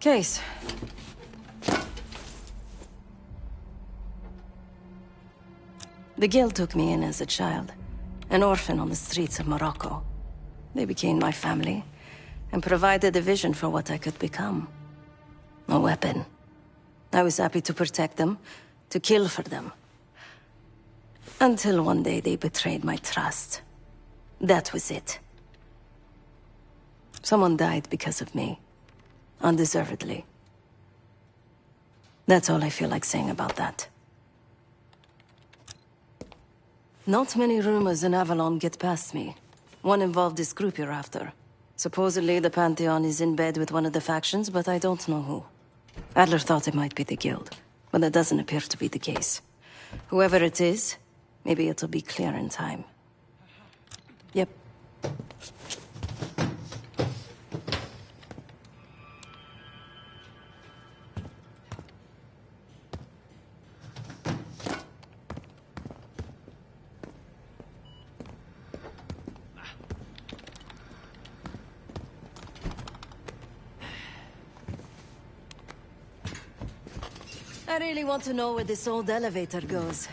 Case. The Guild took me in as a child, an orphan on the streets of Morocco. They became my family, and provided a vision for what I could become. A weapon. I was happy to protect them, to kill for them. Until one day they betrayed my trust. That was it. Someone died because of me. Undeservedly. That's all I feel like saying about that. Not many rumors in Avalon get past me. One involved this group you're after. Supposedly the Pantheon is in bed with one of the factions, but I don't know who. Adler thought it might be the Guild, but that doesn't appear to be the case. Whoever it is, maybe it'll be clear in time. Yep. I really want to know where this old elevator goes.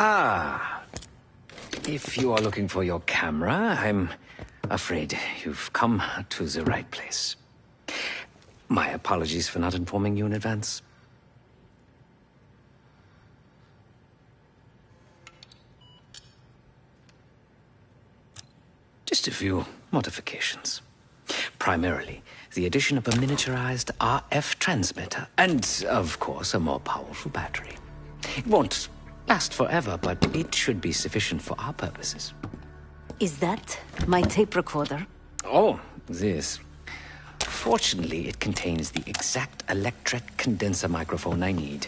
Ah, if you are looking for your camera, I'm afraid you've come to the right place. My apologies for not informing you in advance. Just a few modifications. Primarily, the addition of a miniaturized RF transmitter, and, of course, a more powerful battery. It won't last forever, but it should be sufficient for our purposes. Is that my tape recorder? Oh, this. Fortunately, it contains the exact electret condenser microphone I need.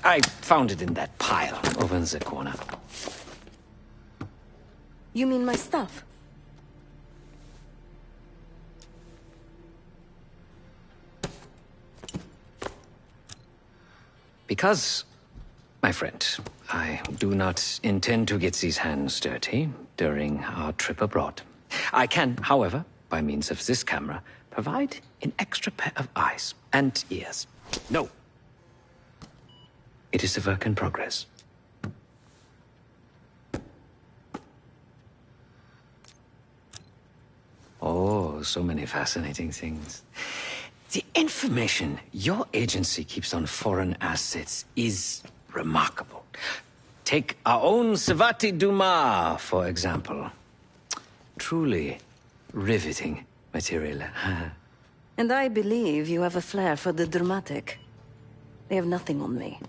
I found it in that pile over in the corner. You mean my stuff? Because, my friend, I do not intend to get these hands dirty during our trip abroad. I can, however, by means of this camera, provide an extra pair of eyes and ears. No. It is a work in progress. Oh, so many fascinating things. The information your agency keeps on foreign assets is remarkable. Take our own Savati Dumas, for example. Truly riveting material. And I believe you have a flair for the dramatic. They have nothing on me.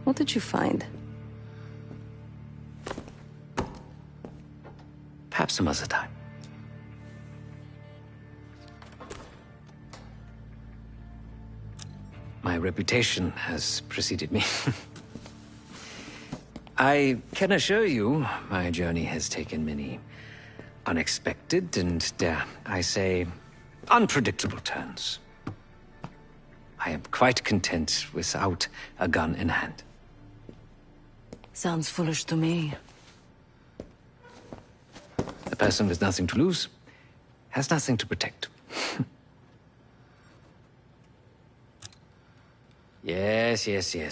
What did you find? Perhaps some other time. My reputation has preceded me. I can assure you, my journey has taken many unexpected and, dare I say, unpredictable turns. I am quite content without a gun in hand. Sounds foolish to me. A person with nothing to lose has nothing to protect. Yes.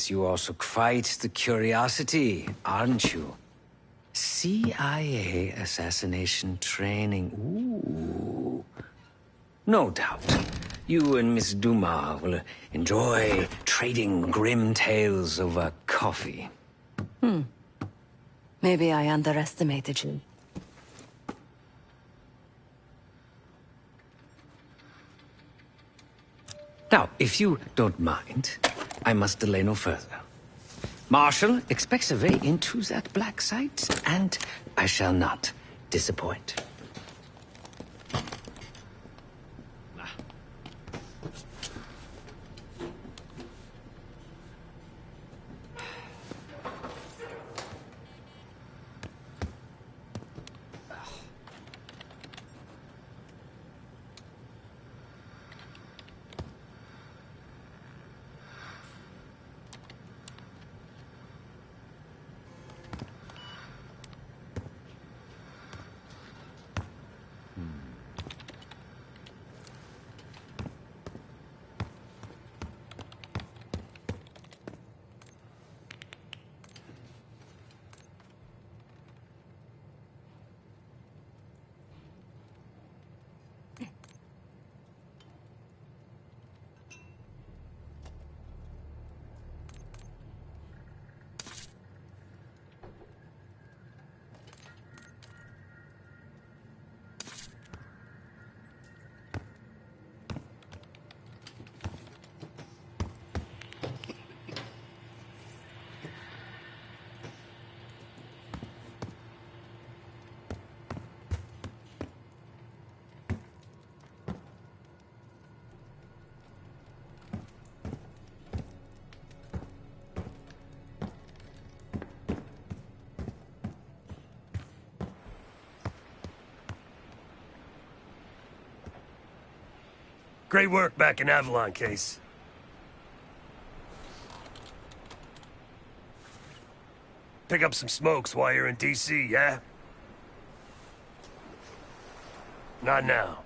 You are also quite the curiosity, aren't you? CIA assassination training. Ooh. No doubt. You and Miss Dumas will enjoy trading grim tales over coffee. Maybe I underestimated you. Now, if you don't mind, I must delay no further. Marshall expects a way into that black site, and I shall not disappoint. Great work back in Avalon, Case. Pick up some smokes while you're in D.C., yeah? Not now.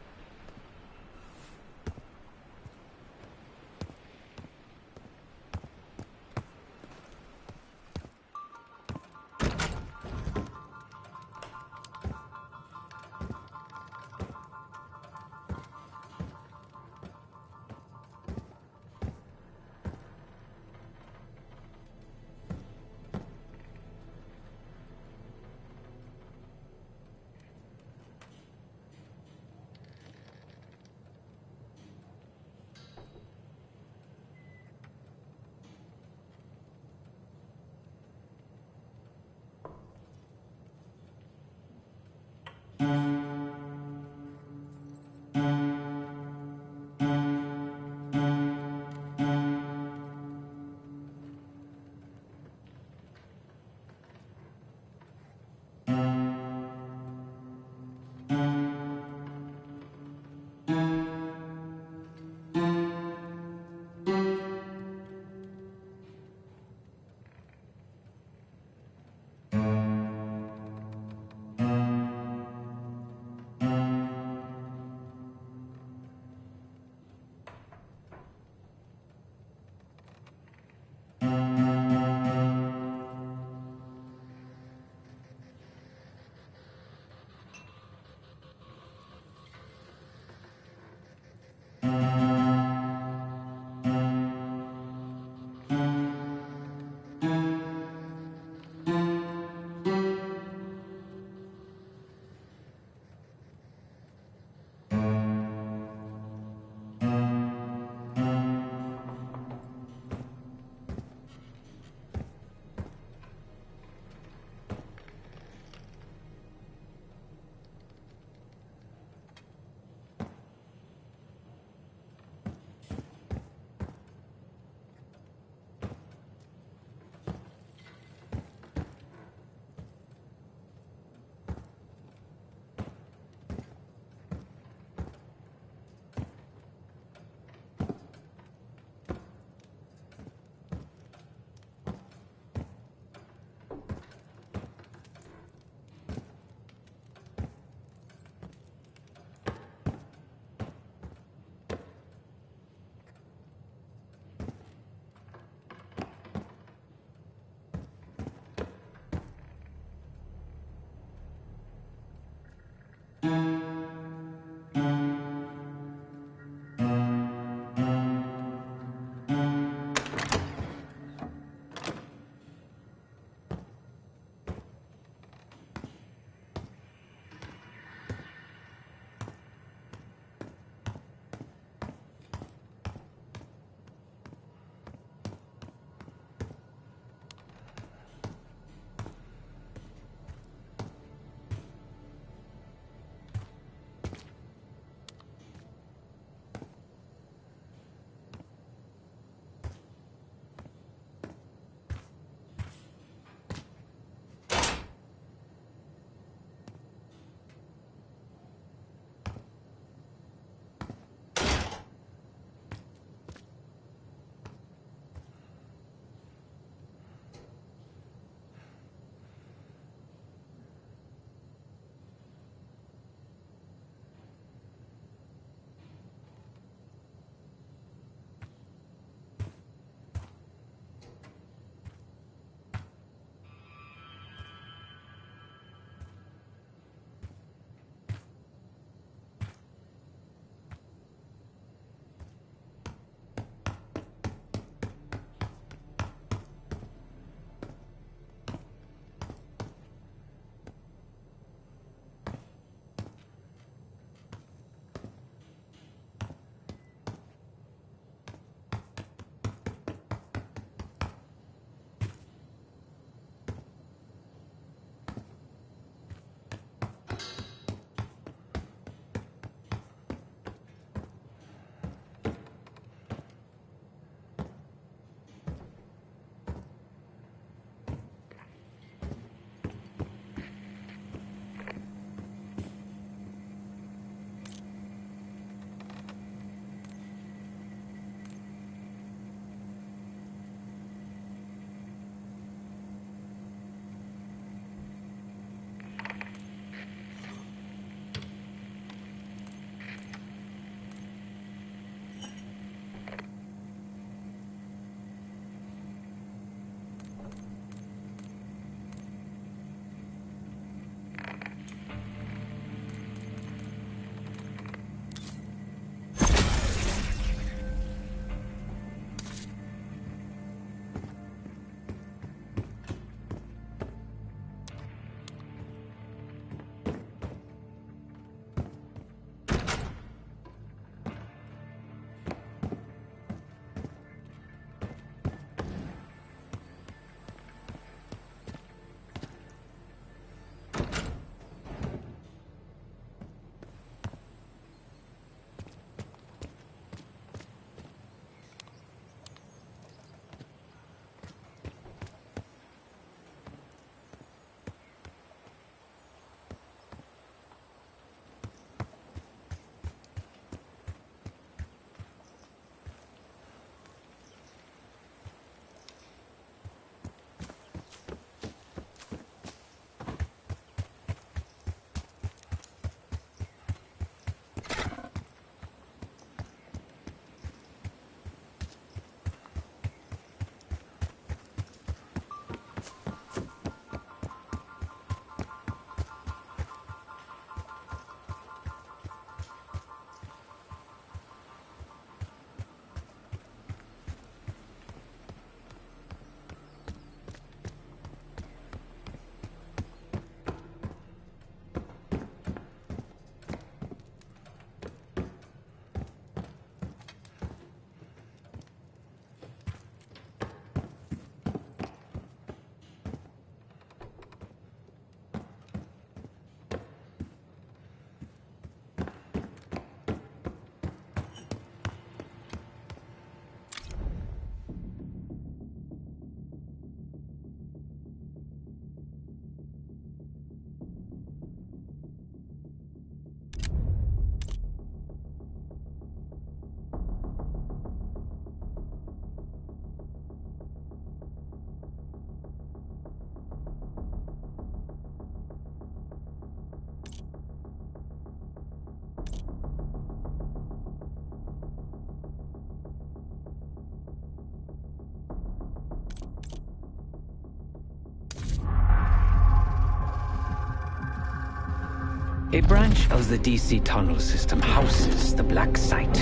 A branch of the DC tunnel system houses the Black Site,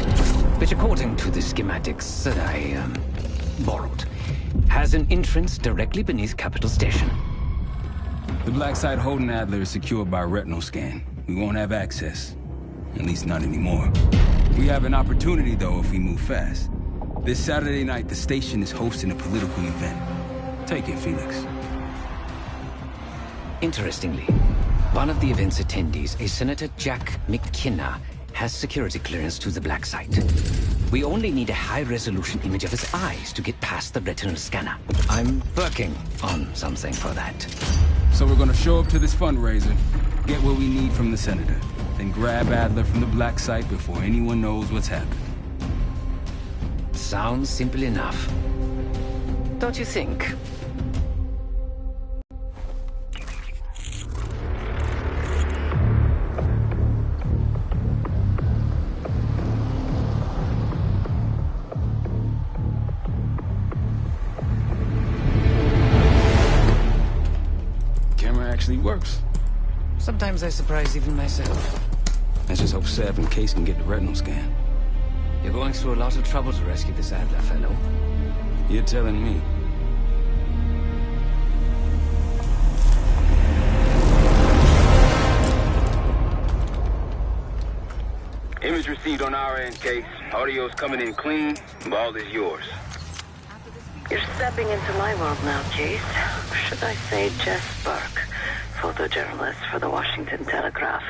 which according to the schematics that I, borrowed, has an entrance directly beneath Capital Station. The Black Site holding Adler is secured by retinal scan. We won't have access. At least not anymore. We have an opportunity, though, if we move fast. This Saturday night, the station is hosting a political event. Take it, Felix. Interestingly, one of the event's attendees, a Senator Jack McKenna, has security clearance to the Black Site. We only need a high-resolution image of his eyes to get past the retinal scanner. I'm working on something for that. So we're gonna show up to this fundraiser, get what we need from the Senator, then grab Adler from the Black Site before anyone knows what's happened. Sounds simple enough. Don't you think? Actually works. Sometimes I surprise even myself. Let's just hope Sev and Case can get the retinal scan. You're going through a lot of trouble to rescue this Adler fellow. You're telling me. Image received on our end, Case. Audio's coming in clean. Ball is yours. You're stepping into my world now, Case. Should I say Jess Burke, photojournalist for the Washington Telegraph.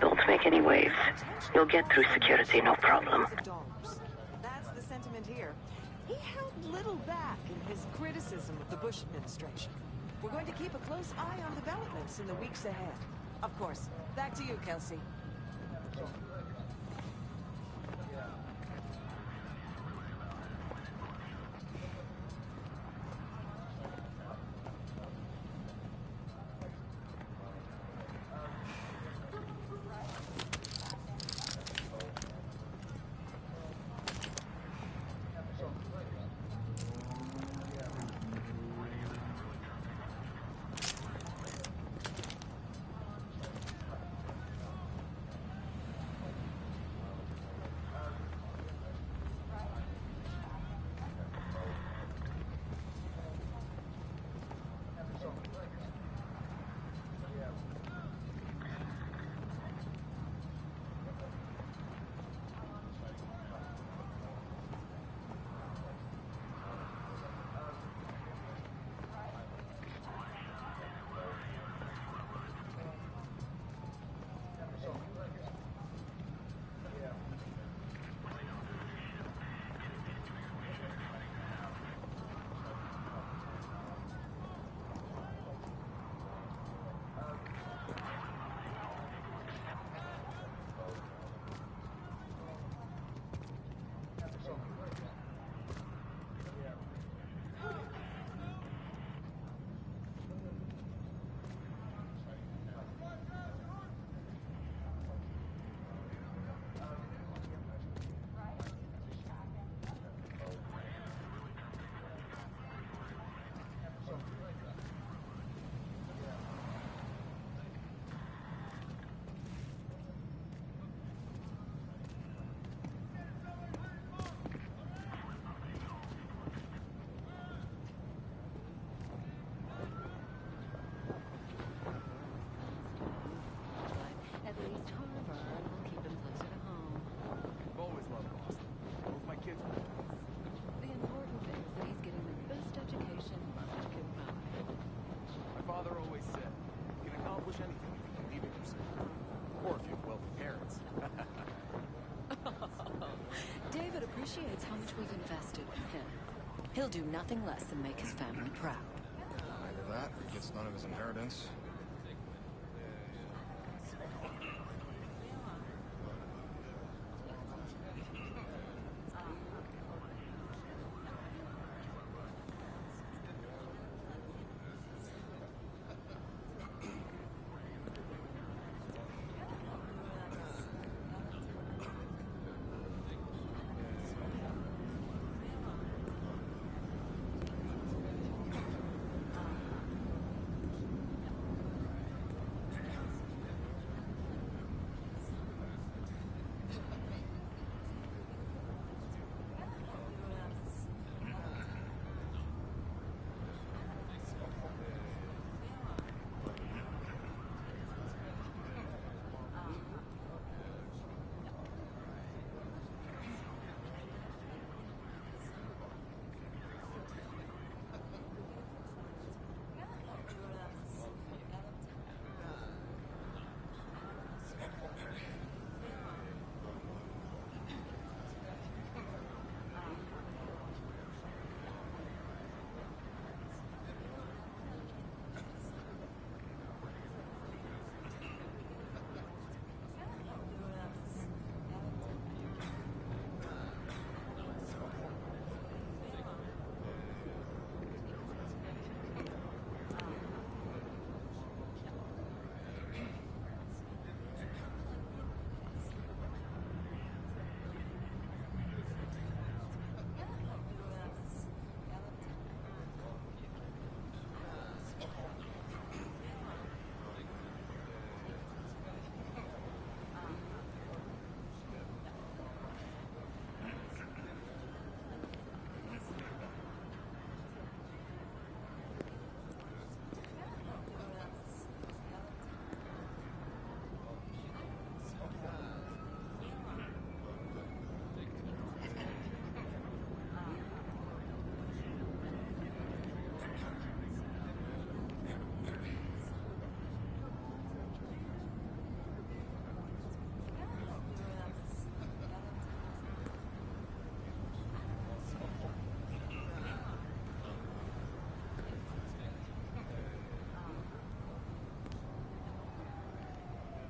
Don't make any waves. You'll get through security, no problem. That's the sentiment here. He held little back in his criticism of the Bush administration. We're going to keep a close eye on developments in the weeks ahead. Of course. Back to you, Kelsey. Appreciates how much we've invested in him. He'll do nothing less than make his family proud. Either that, or he gets none of his inheritance.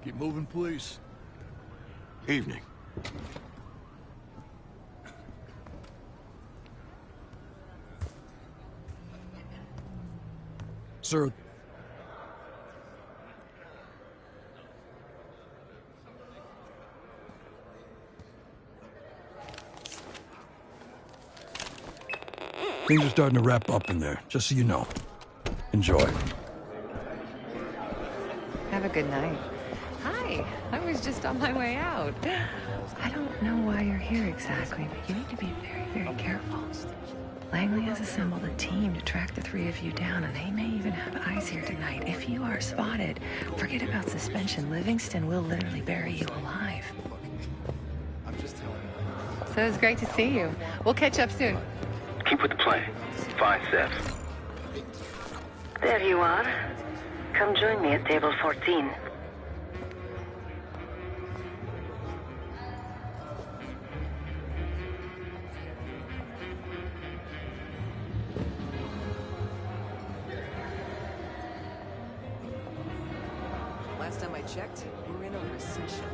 Keep moving, please. Evening. Sir. Things are starting to wrap up in there, just so you know. Enjoy. Have a good night. Hi, I was just on my way out. I don't know why you're here exactly, but you need to be very, very careful. Langley has assembled a team to track the three of you down, and they may even have eyes here tonight. If you are spotted, forget about suspension. Livingston will literally bury you alive. I'm just telling you. So it's great to see you. We'll catch up soon. Keep with the plan. Find Seth. There you are. Come join me at table 14. Last time I checked, we're in a recession.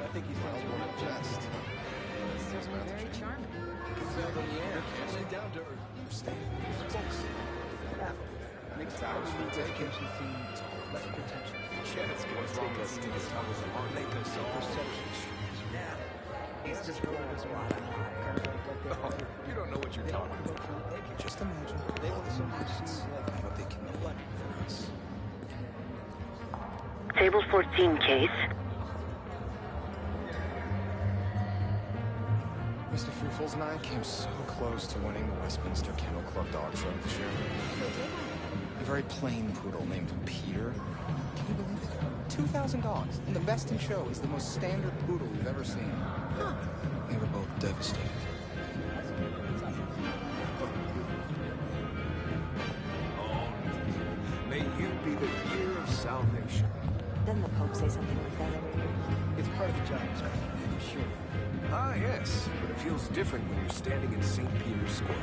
I think he finds more than jest. Certainly very charming. Stay down to earth. Stay. Focus. Next time we take it. What's wrong with these numbers and heart make us so perception? He's just full of his water. You don't know what you're talking about. Just imagine. They want some seats what they can elect for us. Table 14, Case. Mr. Fruitfuls and I came so close to winning the Westminster Kennel Club dog show this year. A very plain poodle named Peter. Can you believe it? $2,000. And the best in show is the most standard poodle you've ever seen. We were both devastated. May you be the year of salvation. Doesn't the Pope say something like that every year? It's part of the job, I'm sure. Ah, yes, but it feels different when you're standing in St. Peter's Square.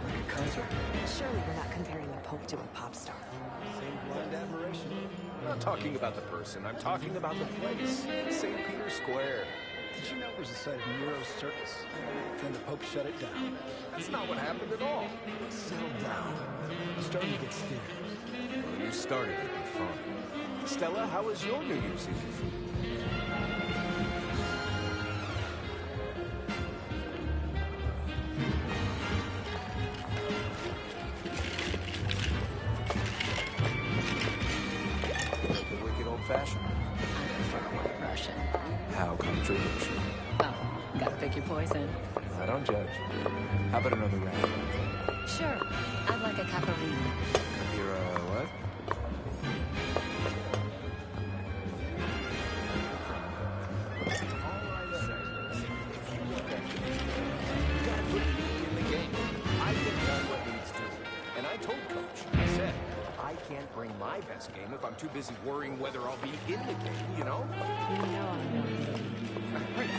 Like a concert. Surely we're not comparing the Pope to a pop star. Same blind admiration. I'm not talking about the person, I'm talking about the place. St. Peter's Square. Did you know it was the site of Nero's circus? Then the Pope shut it down. That's not what happened at all. Settle down. It's starting to get serious. Well, you started it, be fine. Stella, how was your New Year's Eve? Fashion. I prefer white Russian. How controversial. Oh, gotta pick your poison. I don't judge. How about another round? Sure, I'd like a caparine. You're what? All I say is, if you want that game, you gotta put me in the game. I get done what needs to. And I told Coach, I said, I can't bring my best game if I'm too busy worrying whether I'll be in the game, you know? You know I know you.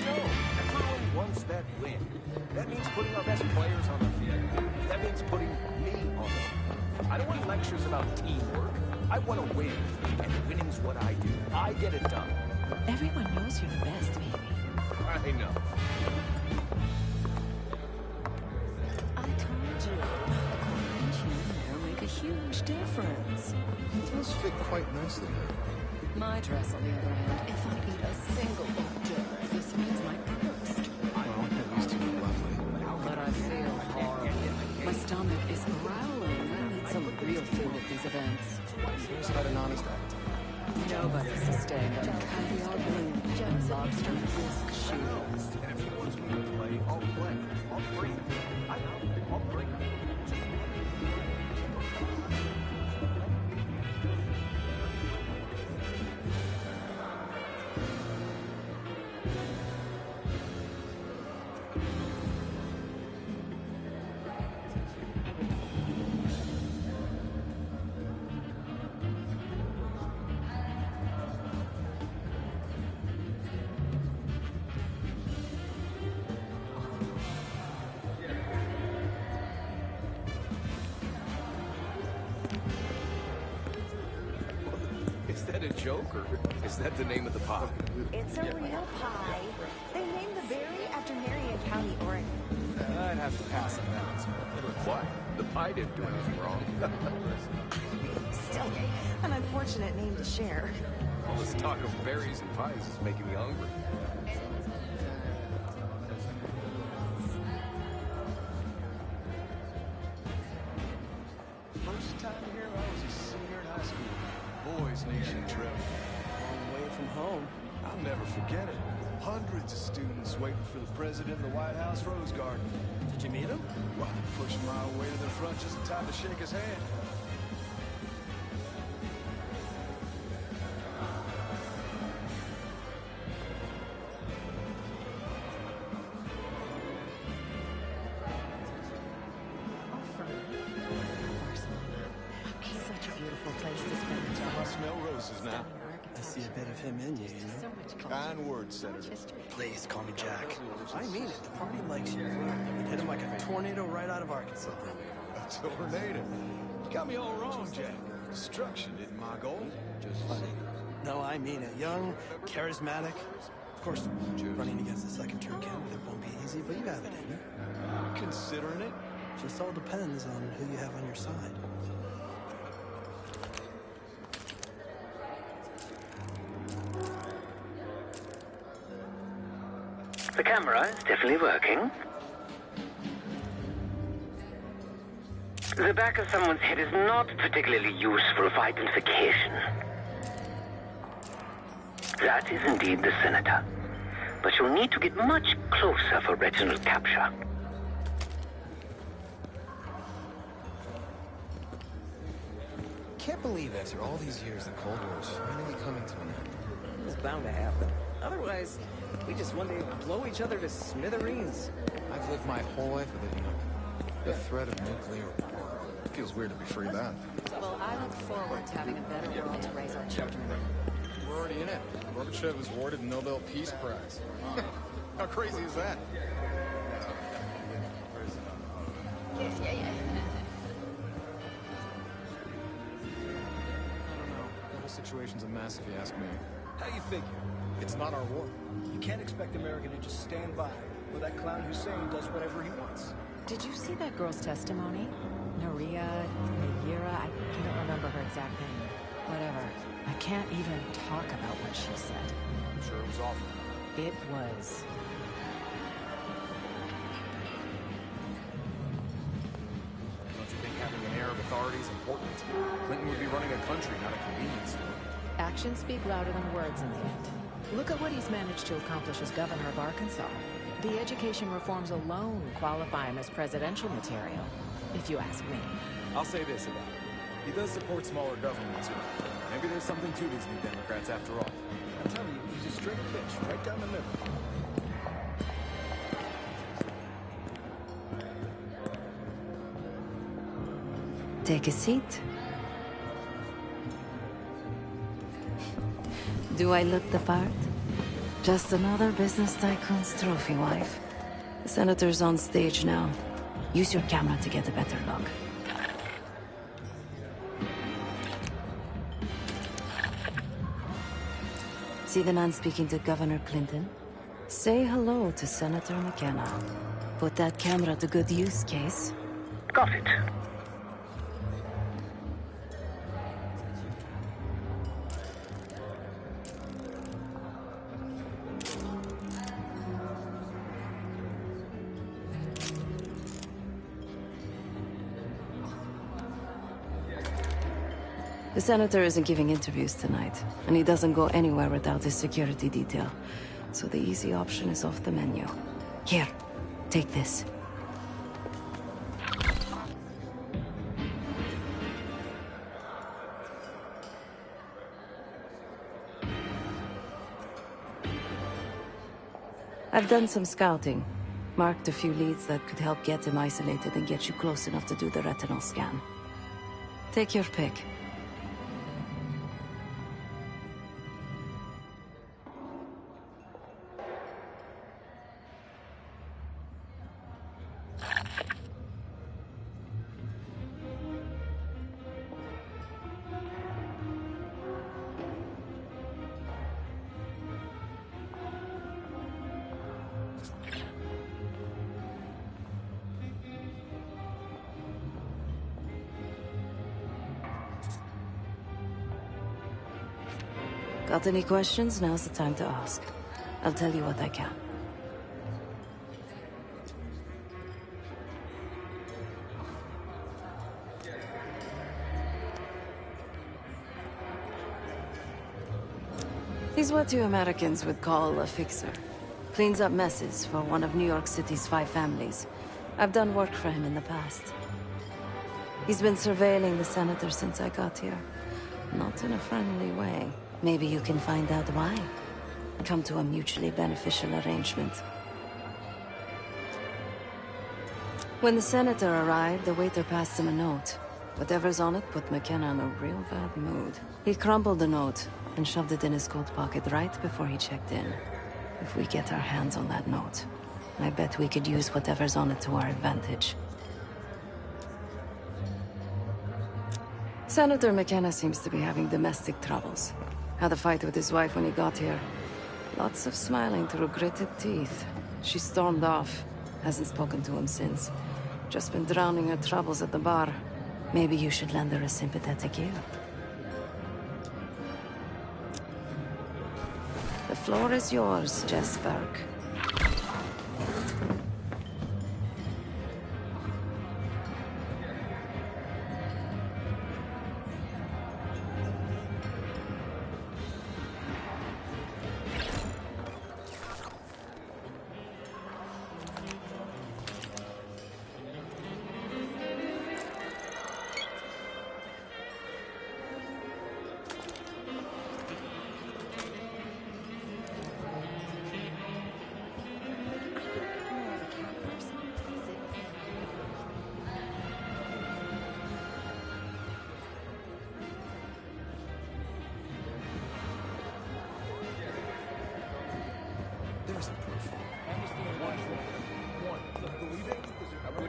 No, everyone wants that win. That means putting our best players on the field. That means putting me on the field. I don't want lectures about teamwork. I want to win, and winning's what I do. I get it done. Everyone knows you're the best, baby. I know. I told you. A quarter inch here and there make a huge difference. It does fit quite nicely here. My dress, on the other hand, if I eat a single hors d'oeuvre, the threads might burst. Well, at least you look lovely. But I feel horrible. My stomach is growling. I need some real food at these events. Here's had an honest appetite. Nobody's sustained on caviar blue and lobster bisque shoes. And if he wants me to play, I'll play. I'll bring it. I'll bring it. that a joke, or is that the name of the pie? It's a real pie. They named the berry after Marion County, Oregon. I'd have to pass on that one, sir. Why? The pie didn't do anything wrong. Still, an unfortunate name to share. All this talk of berries and pies is making me hungry. First time here, I was a senior in high school. Boys Nation trip. Long way from home. I'll never forget it. Hundreds of students waiting for the president of the White House Rose Garden. Did you meet him? Well, pushing my way to the front just in time to shake his hand. Such a beautiful place to spend the I smell roses now. I see a bit of him in you, you know? Kind words, Senator. Please call me Jack. I mean it. The party likes you. It hit him like a tornado right out of Arkansas. A tornado. You got me all wrong, Jack. Destruction isn't my goal. Just funny. No, I mean it. Young, charismatic. Of course, running against the second-term candidate won't be easy, but you have it in you. Considering it. Just all depends on who you have on your side. The camera is definitely working. The back of someone's head is not particularly useful for identification. That is indeed the senator. But you'll need to get much closer for Reginald capture. Can't believe after all these years the Cold War is finally coming to an end. It was bound to happen. Otherwise, we just one day blow each other to smithereens. I've lived my whole life with it, the threat of nuclear war. It feels weird to be free of that. Well, I look forward to having a better world to raise our children in. We're already in it. Gorbachev was awarded the Nobel Peace Prize. How crazy is that? Yeah. I don't know. The whole situation's a mess if you ask me. How you figure? It's not our war. You can't expect America to just stand by while that clown Hussein does whatever he wants. Did you see that girl's testimony? Naria, Nayira, I don't remember her exact name. Whatever. I can't even talk about what she said. I'm sure it was awful. It was. Don't you think having an air of authority is important? Clinton would be running a country, not a convenience store. Actions speak louder than words in the end. Look at what he's managed to accomplish as governor of Arkansas. The education reforms alone qualify him as presidential material, if you ask me. I'll say this about it. He does support smaller government, too. Maybe there's something to these new Democrats after all. I'm telling you, he's a straight pitch, right down the middle. Take a seat. Do I look the part? Just another business tycoon's trophy wife. The senator's on stage now. Use your camera to get a better look. See the man speaking to Governor Clinton? Say hello to Senator McKenna. Put that camera to good use, Case. Got it. The senator isn't giving interviews tonight, and he doesn't go anywhere without his security detail. So the easy option is off the menu. Here, take this. I've done some scouting. Marked a few leads that could help get him isolated and get you close enough to do the retinal scan. Take your pick. Got any questions? Now's the time to ask. I'll tell you what I can. He's what you Americans would call a fixer. Cleans up messes for one of New York City's 5 families. I've done work for him in the past. He's been surveilling the senator since I got here. Not in a friendly way. Maybe you can find out why. Come to a mutually beneficial arrangement. When the senator arrived, the waiter passed him a note. Whatever's on it put McKenna in a real bad mood. He crumpled the note and shoved it in his coat pocket right before he checked in. If we get our hands on that note, I bet we could use whatever's on it to our advantage. Senator McKenna seems to be having domestic troubles. Had a fight with his wife when he got here. Lots of smiling through gritted teeth. She stormed off. Hasn't spoken to him since. Just been drowning her troubles at the bar. Maybe you should lend her a sympathetic ear. The floor is yours, Jess Burke.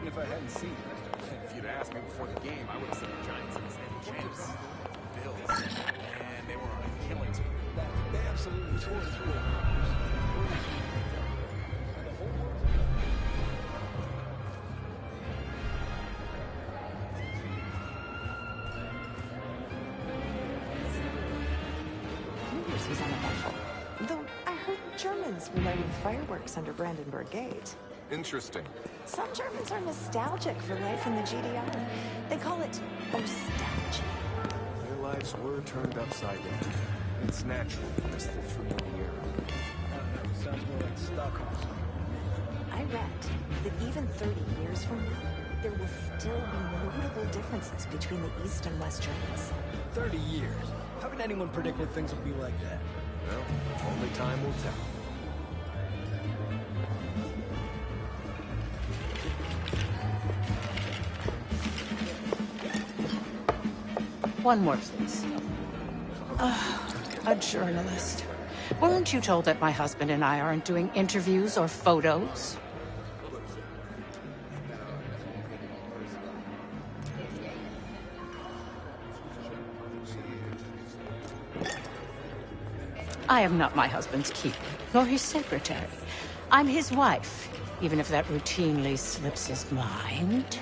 If I hadn't seen it. If you'd asked me before the game, I would have said the Giants and the champs. Bills. And they were on a killing spree. They absolutely tore through it. New Year's was uneventful. Though I heard Germans were lighting fireworks under Brandenburg Gate. Interesting. Some Germans are nostalgic for life in the GDR. They call it nostalgia. Their lives were turned upside down. It's natural as they're through the year. Sounds more like Stockholm. I read that even 30 years from now, there will still be notable differences between the East and West Germans. 30 years? How can anyone predict when things will be like that? Well, only time will tell. One more, please. A journalist. Weren't you told that my husband and I aren't doing interviews or photos? I am not my husband's keeper, nor his secretary. I'm his wife, even if that routinely slips his mind.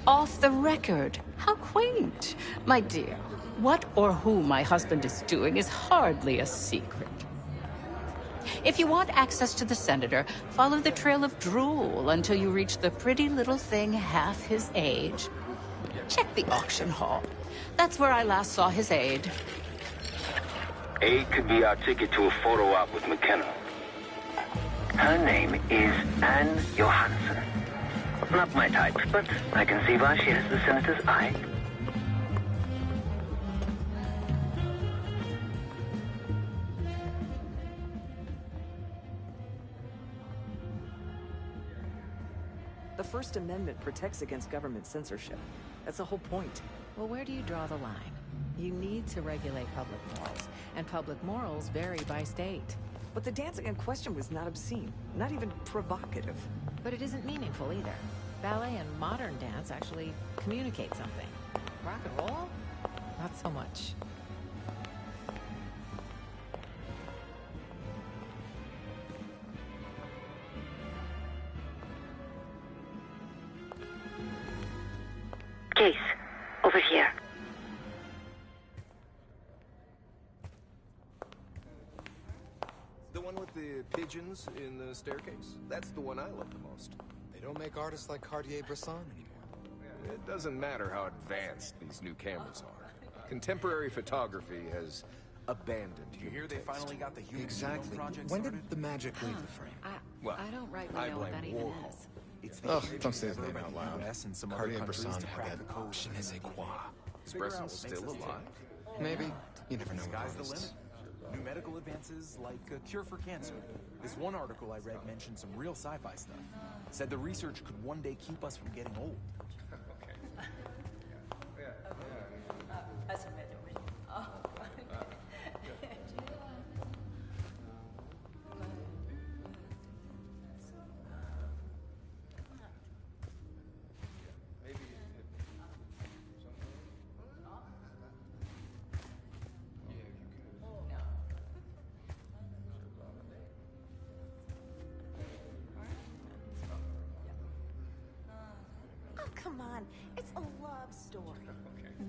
Off the record. How quaint. My dear, what or who my husband is doing is hardly a secret. If you want access to the senator, follow the trail of drool until you reach the pretty little thing half his age. Check the auction hall. That's where I last saw his aide. Aide could be our ticket to a photo op with McKenna. Her name is Anne Johansson. Not my type, but I can see why she has the senator's eye. The First Amendment protects against government censorship. That's the whole point. Well, where do you draw the line? You need to regulate public morals, and public morals vary by state. But the dancing in question was not obscene, not even provocative. But it isn't meaningful either. Ballet and modern dance actually communicate something. Rock and roll? Not so much. The one with the pigeons in the staircase? That's the one I love the most. They don't make artists like Cartier-Bresson anymore. It doesn't matter how advanced these new cameras are. Contemporary photography has abandoned You hear they finally got the human Exactly. project When started? did the magic leave the frame? I don't rightly I know what blame that even Warhol. is. It's the Ugh, image don't say his developed name by out the loud. US and some other countries Cartier-Bresson to had crack the that code. je ne sais quoi. Is Bresson still alive? Maybe. You never know with Sky's the artists. limit. New medical advances like a cure for cancer. This one article I read mentioned some real sci-fi stuff. Said the research could one day keep us from getting old. Oh, come on. It's a love story.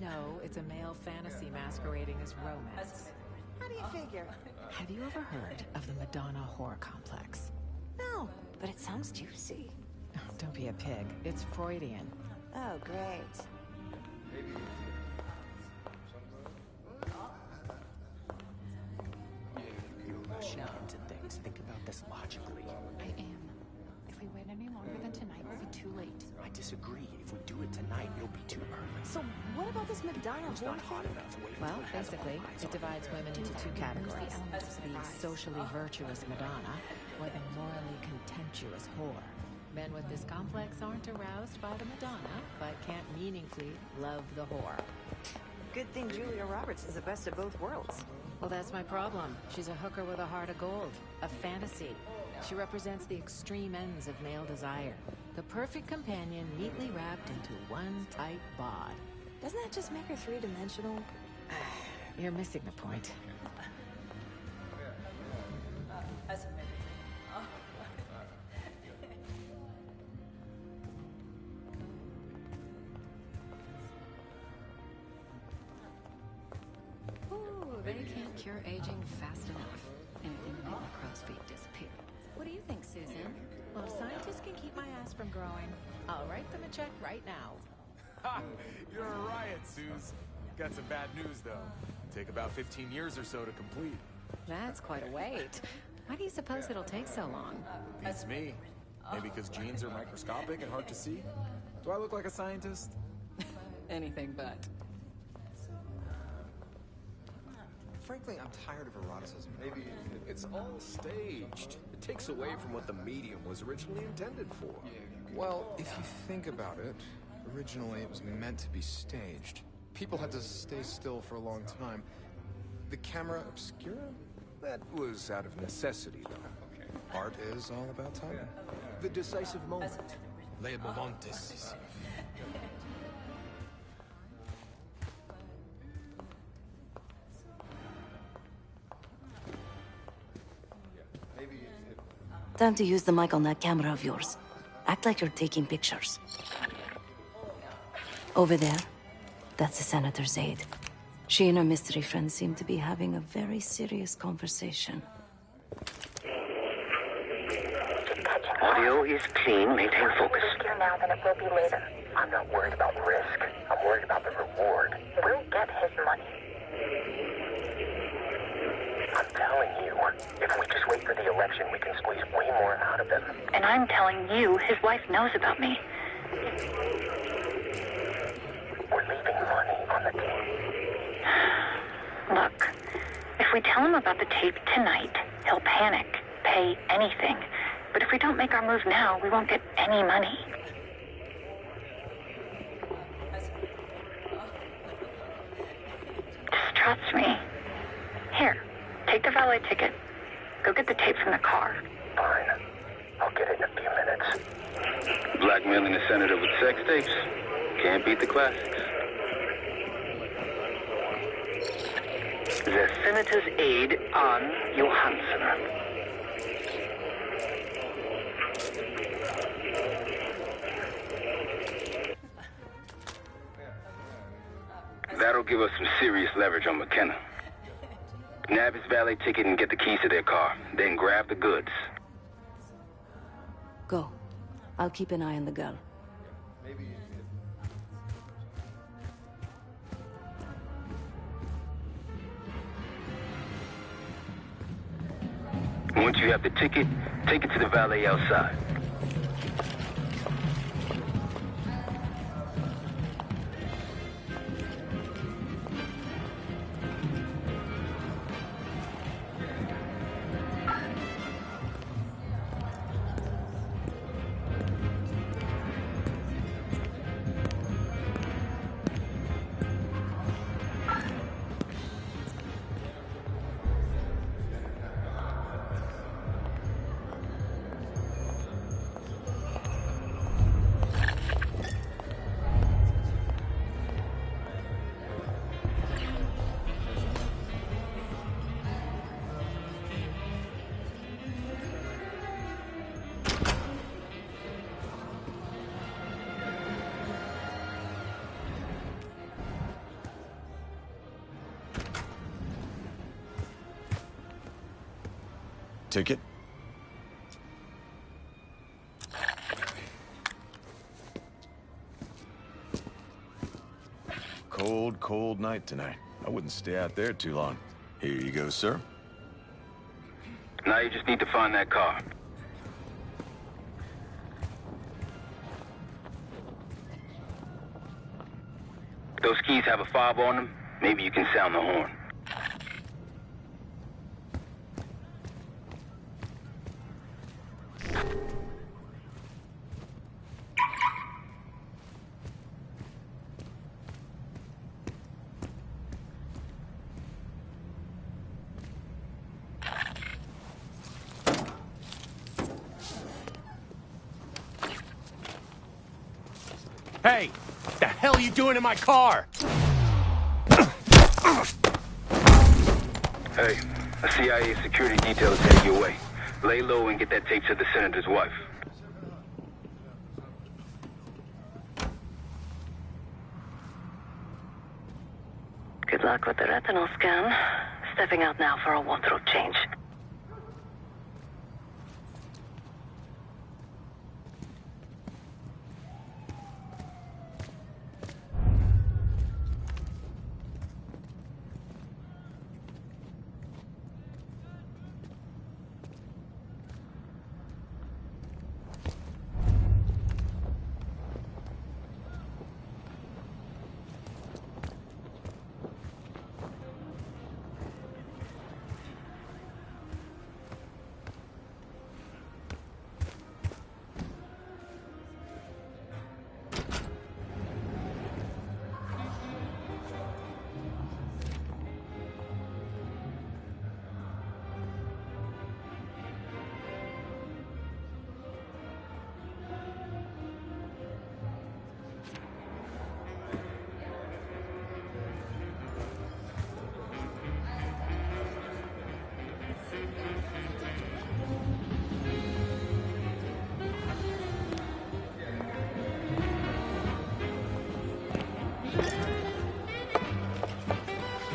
No, it's a male fantasy masquerading as romance. How do you figure? Have you ever heard of the Madonna horror complex? No, but it sounds juicy. Oh, don't be a pig. It's Freudian. Oh, great. You're rushing into things. Think about this logically. I am. If we wait any longer than tonight, we'll be too late. I disagree. If we do it tonight, it'll be too early. So what about this Madonna It's not hot enough. Wait Well, until it has basically, all eyes it on divides women into two categories. The socially virtuous Madonna, or the morally contemptuous whore. Men with this complex aren't aroused by the Madonna, but can't meaningfully love the whore. Good thing Julia Roberts is the best of both worlds. Well, that's my problem. She's a hooker with a heart of gold. A fantasy. She represents the extreme ends of male desire. The perfect companion neatly wrapped into one tight bod. Doesn't that just make her three-dimensional? You're missing the point. Ooh, they can't cure aging fast enough. Anything to make my crow's feet disappear. What do you think, Susan? Well, if scientists can keep my ass from growing, I'll write them a check right now. Ha! You're a riot, Suze. Got some bad news, though. Take about 15 years or so to complete. That's quite a wait. Why do you suppose it'll take so long? Beats me. Maybe because genes are microscopic and hard to see? Do I look like a scientist? Anything but. Frankly, I'm tired of eroticism. Maybe it's all staged. It takes away from what the medium was originally intended for. Well, if you think about it, originally it was meant to be staged. People had to stay still for a long time. The camera obscura? That was out of necessity, though. Art is all about timing. The decisive moment. Le moment décisif. Time to use the mic on that camera of yours. Act like you're taking pictures. Over there, that's the senator's aide. She and her mystery friend seem to be having a very serious conversation. Audio is clean. Maintain focus. Here now than it will be later. I'm not worried about risk. I'm worried about the reward. We'll get his money. I'm telling you, if we just wait for the election, we can squeeze way more out of him. And I'm telling you, his wife knows about me. We're leaving money on the table. Look, if we tell him about the tape tonight, he'll panic, pay anything. But if we don't make our move now, we won't get any money. Just trust me. Here, take the valet ticket. Go get the tape from the car. Fine. I'll get it in a few minutes. Blackmailing a senator with sex tapes. Can't beat the classics. The senator's aide, Anne Johansson. That'll give us some serious leverage on McKenna. Nab his valet ticket and get the keys to their car. Then grab the goods. Go. I'll keep an eye on the girl. Once you have the ticket, take it to the valet outside. Ticket? Cold, cold night tonight. I wouldn't stay out there too long. Here you go, sir. Now you just need to find that car. Those keys have a fob on them. Maybe you can sound the horn. Hey! The hell are you doing in my car? Hey, a CIA security detail is headed your way. Lay low and get that tape to the senator's wife. Good luck with the retinal scan. Stepping out now for a wardrobe change.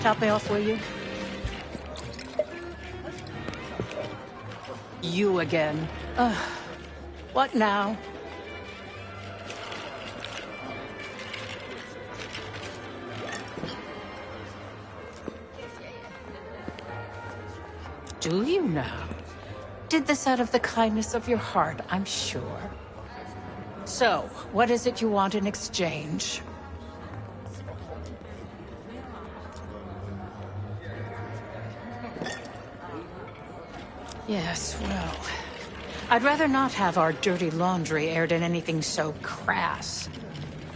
Top me off, will you? You again. What now? Do you now? Did this out of the kindness of your heart, I'm sure. So, what is it you want in exchange? Yes, well, I'd rather not have our dirty laundry aired in anything so crass.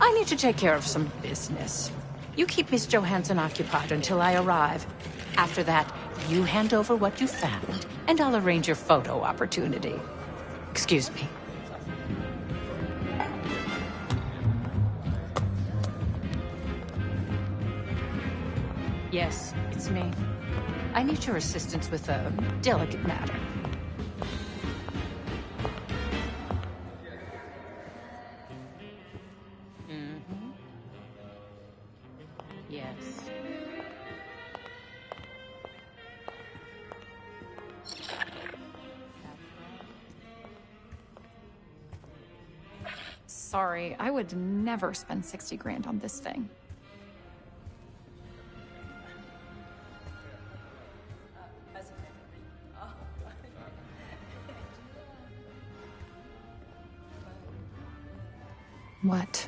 I need to take care of some business. You keep Miss Johansson occupied until I arrive. After that, you hand over what you found, and I'll arrange your photo opportunity. Excuse me. Yes, it's me. I need your assistance with a delicate matter. Yes. sorry. I would never spend 60 grand on this thing. What?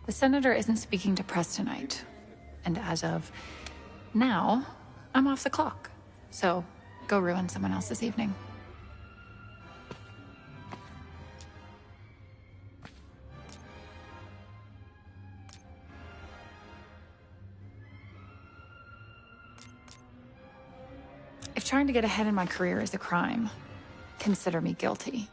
The senator isn't speaking to press tonight. And as of now, I'm off the clock. So, go ruin someone else's evening. If trying to get ahead in my career is a crime, consider me guilty.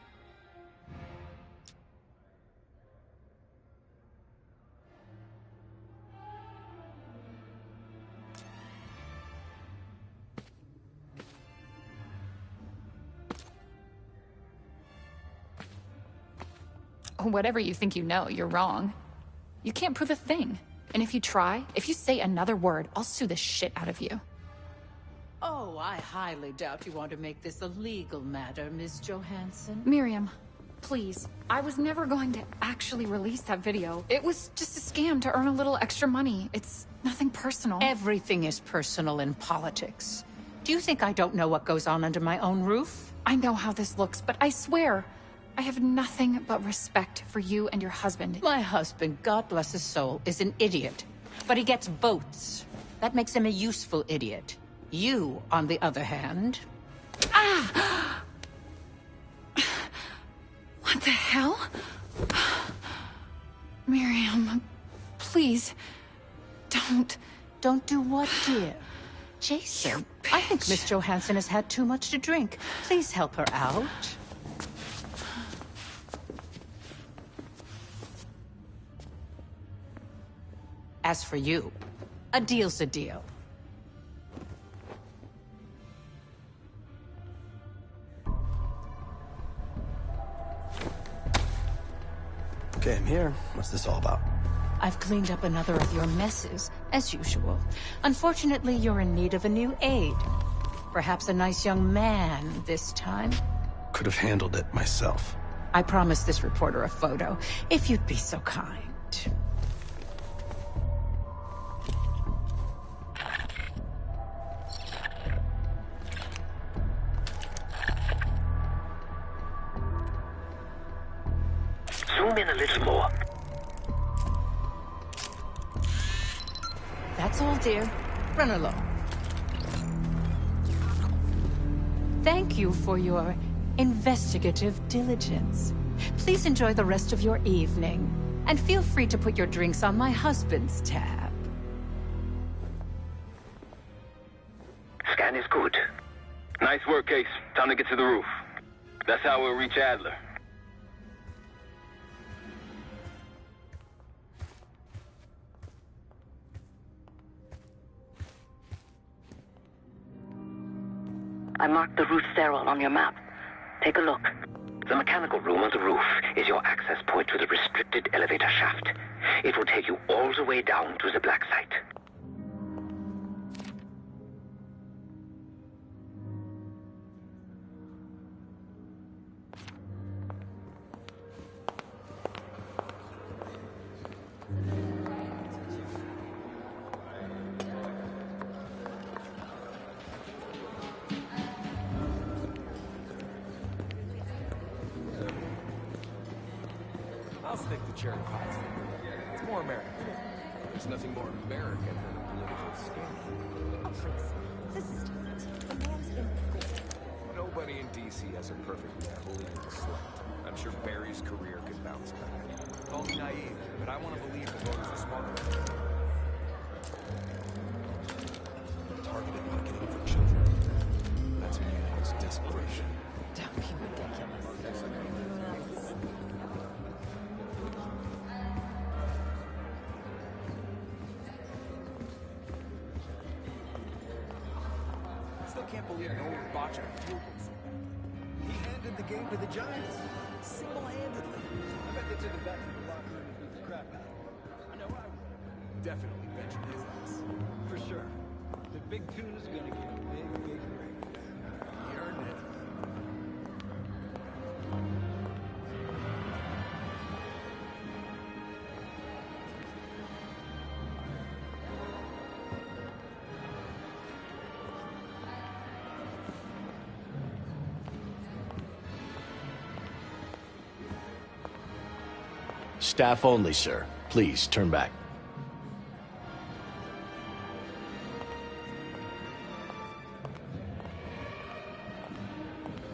Whatever you think you know, you're wrong. You can't prove a thing. And if you try, if you say another word, I'll sue the shit out of you. Oh, I highly doubt you want to make this a legal matter, Miss Johansson. Miriam, please. I was never going to actually release that video. It was just a scam to earn a little extra money. It's nothing personal. Everything is personal in politics. Do you think I don't know what goes on under my own roof? I know how this looks, but I swear, I have nothing but respect for you and your husband. My husband, God bless his soul, is an idiot. But he gets votes. That makes him a useful idiot. You, on the other hand... Ah! What the hell? Miriam, please, don't... Don't do what, dear? Jason, I think Miss Johansson has had too much to drink. Please help her out. As for you, a deal's a deal. Okay, I'm here. What's this all about? I've cleaned up another of your messes, as usual. Unfortunately, you're in need of a new aide. Perhaps a nice young man this time. Could have handled it myself. I promised this reporter a photo, if you'd be so kind. Zoom in a little more. That's all, dear. Run along. Thank you for your investigative diligence. Please enjoy the rest of your evening. And feel free to put your drinks on my husband's tab. Scan is good. Nice work, Case. Time to get to the roof. That's how we'll reach Adler. I marked the roof sterile on your map. Take a look. The mechanical room on the roof is your access point to the restricted elevator shaft. It will take you all the way down to the black site. I'll stick to cherry pies. It's more American. There's nothing more American than a political scandal. Oh, please. This is different. The man's in prison. Nobody in D.C. has a perfectly clean slate. I'm sure Barry's career could bounce back. Call me naive, but I want to believe the voters are smart. Targeted marketing for children. That's when you know it's desperation. Don't be ridiculous. Still can't believe Nolan Botcher field goal so bad. He handed the game to the Giants. Single-handedly. I bet they took it back to the locker room and beat the crap out of him. I know I would. Definitely benching his ass. For sure. The big tuna's gonna get a big, big ring. He earned it. Staff only, sir. Please, turn back.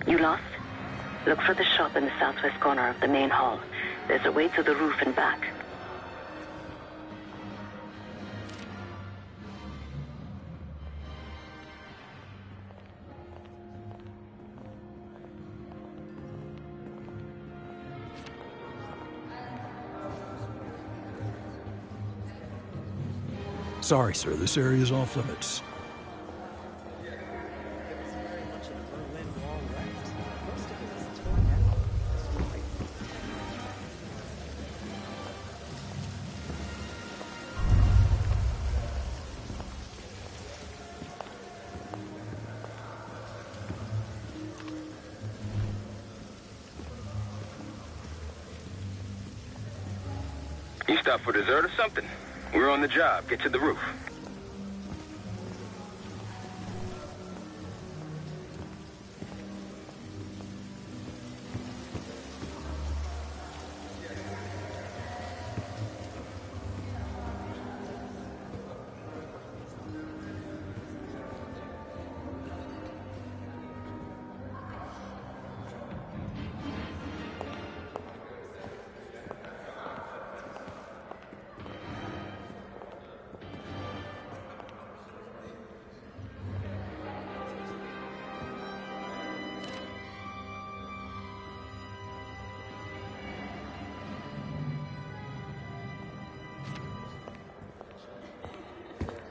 You lost? Look for the shop in the southwest corner of the main hall. There's a way to the roof and back. Sorry, sir. This area is off limits. You stopped for dessert or something? We're on the job. Get to the roof.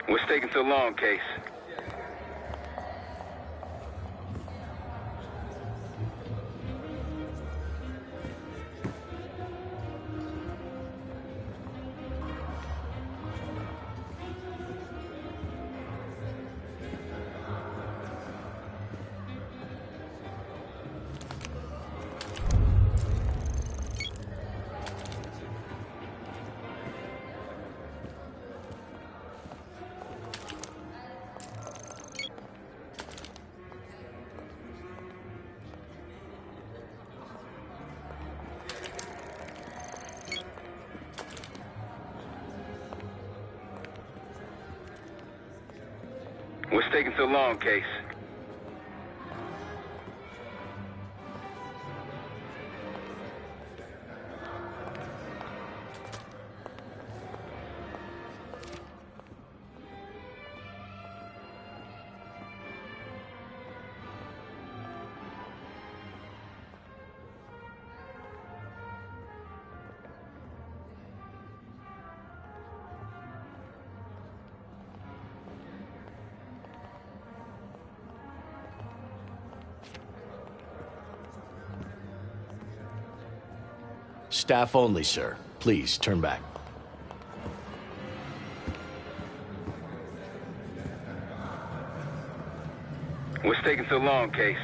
What's taking so long, Case? What's taking so long, Case? Staff only, sir. Please, turn back. What's taking so long, Case?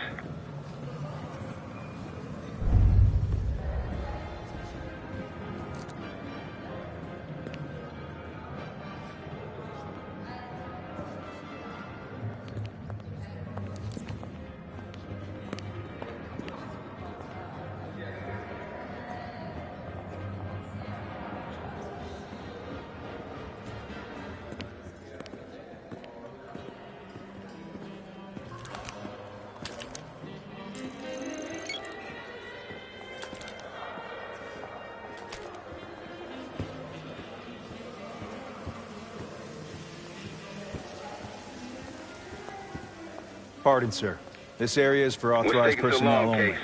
Pardon, sir. This area is for authorized personnel only.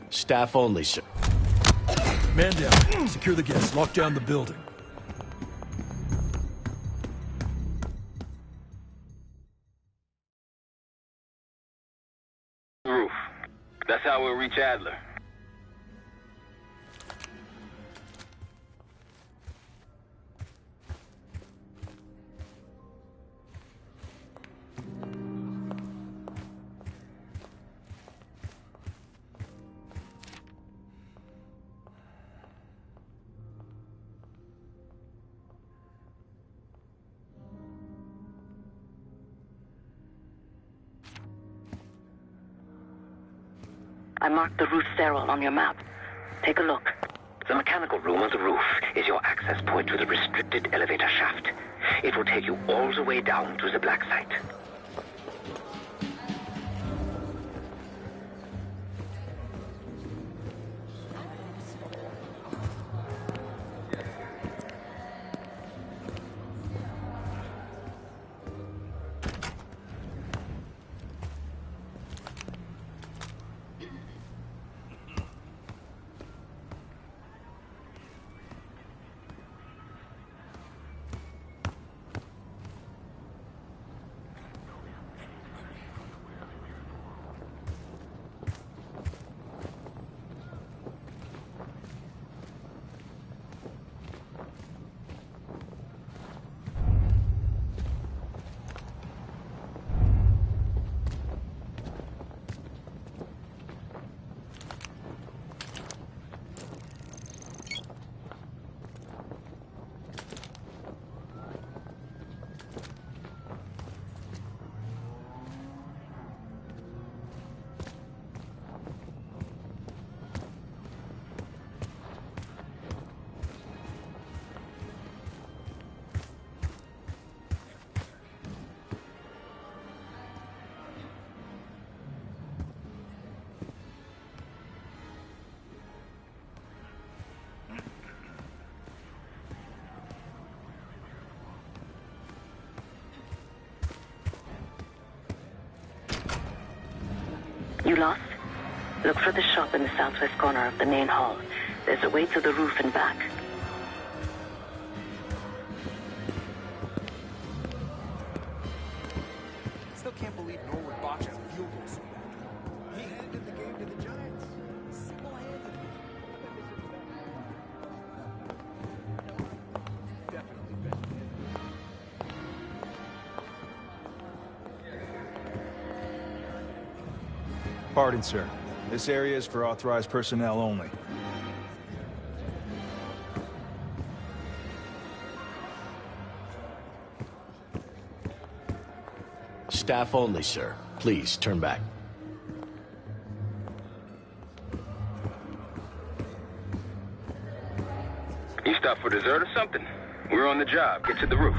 Staff only, sir. Man down. Secure the guests. Lock down the building. Roof. That's how we'll reach Adler. I marked the roof stairwell on your map. Take a look. The mechanical room on the roof is your access point to the restricted elevator shaft. It will take you all the way down to the black site. You lost? Look for the shop in the southwest corner of the main hall. There's a way to the roof and back. Still can't believe Norwood botched a field goal so bad. He handed the game to the Giants. Single-handedly. Definitely benching him. Pardon, sir. This area is for authorized personnel only. Staff only, sir. Please, turn back. You stopped for dessert or something? We're on the job. Get to the roof.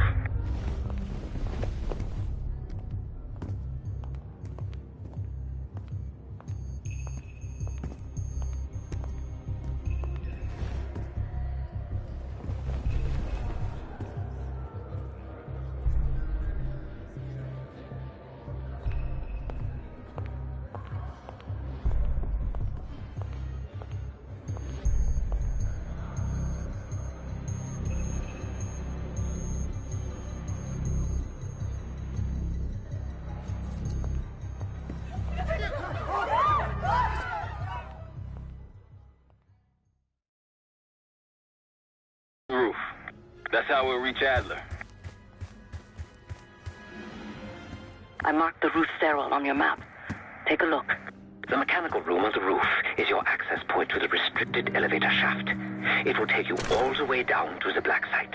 Roof. That's how we'll reach Adler. I marked the roof stairwell on your map. Take a look. The mechanical room on the roof is your access point to the restricted elevator shaft. It will take you all the way down to the black site.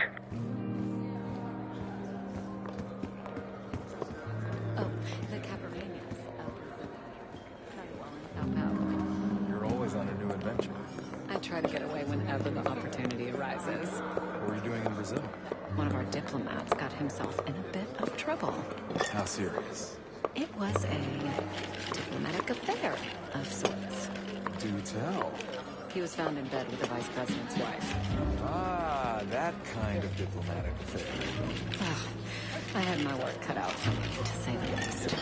Oh, the Caparanians. South Powell. You're always on a new adventure. I try to get away whenever the opportunity arises. What were you doing in Brazil? One of our diplomats got himself in a bit of trouble. How serious? It was a diplomatic affair of sorts. Do tell. He was found in bed with the vice president's wife. Ah, that kind of diplomatic affair. Oh, I had my work cut out for me, to say the least.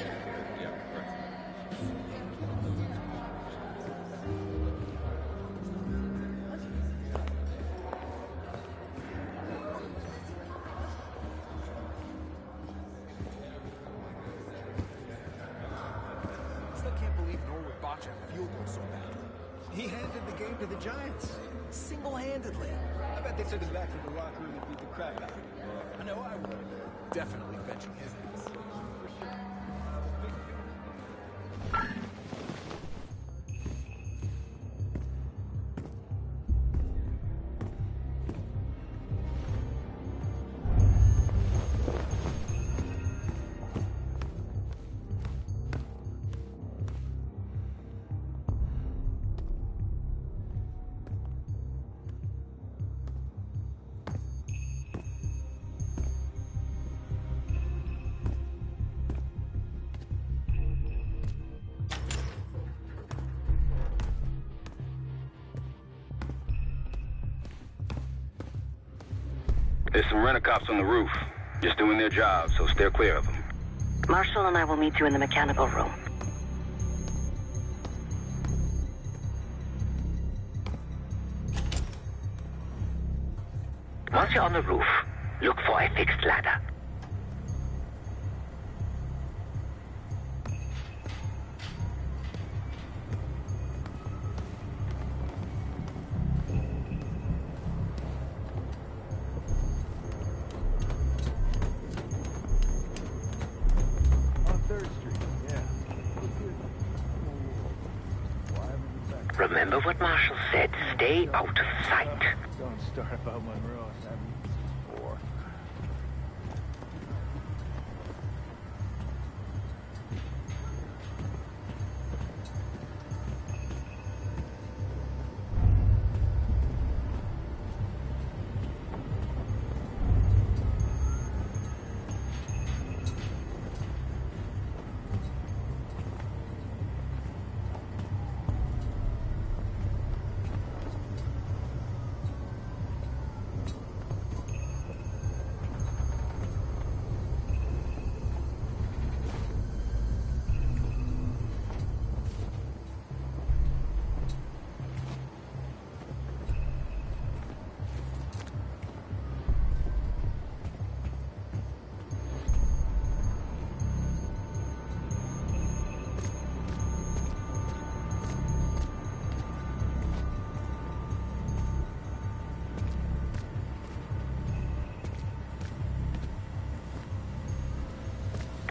Still can't believe Norwood botched a field goal so bad. He handed the game to the Giants. Single-handedly. I bet they took him back to the locker room and beat the crap out of him. I know I would. Definitely benching his ass. There's some rent-a-cops on the roof. Just doing their job, so steer clear of them. Marshall and I will meet you in the mechanical room. Once you're on the roof, look for a fixed ladder. On 3rd Street, yeah. Remember what Marshall said, stay out of sight. Don't start about Monroe. Or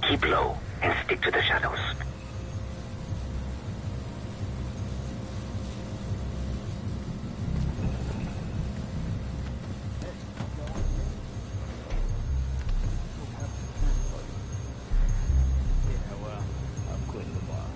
Keep low and stick to the shadows. yeah, well, I'm quitting the bar.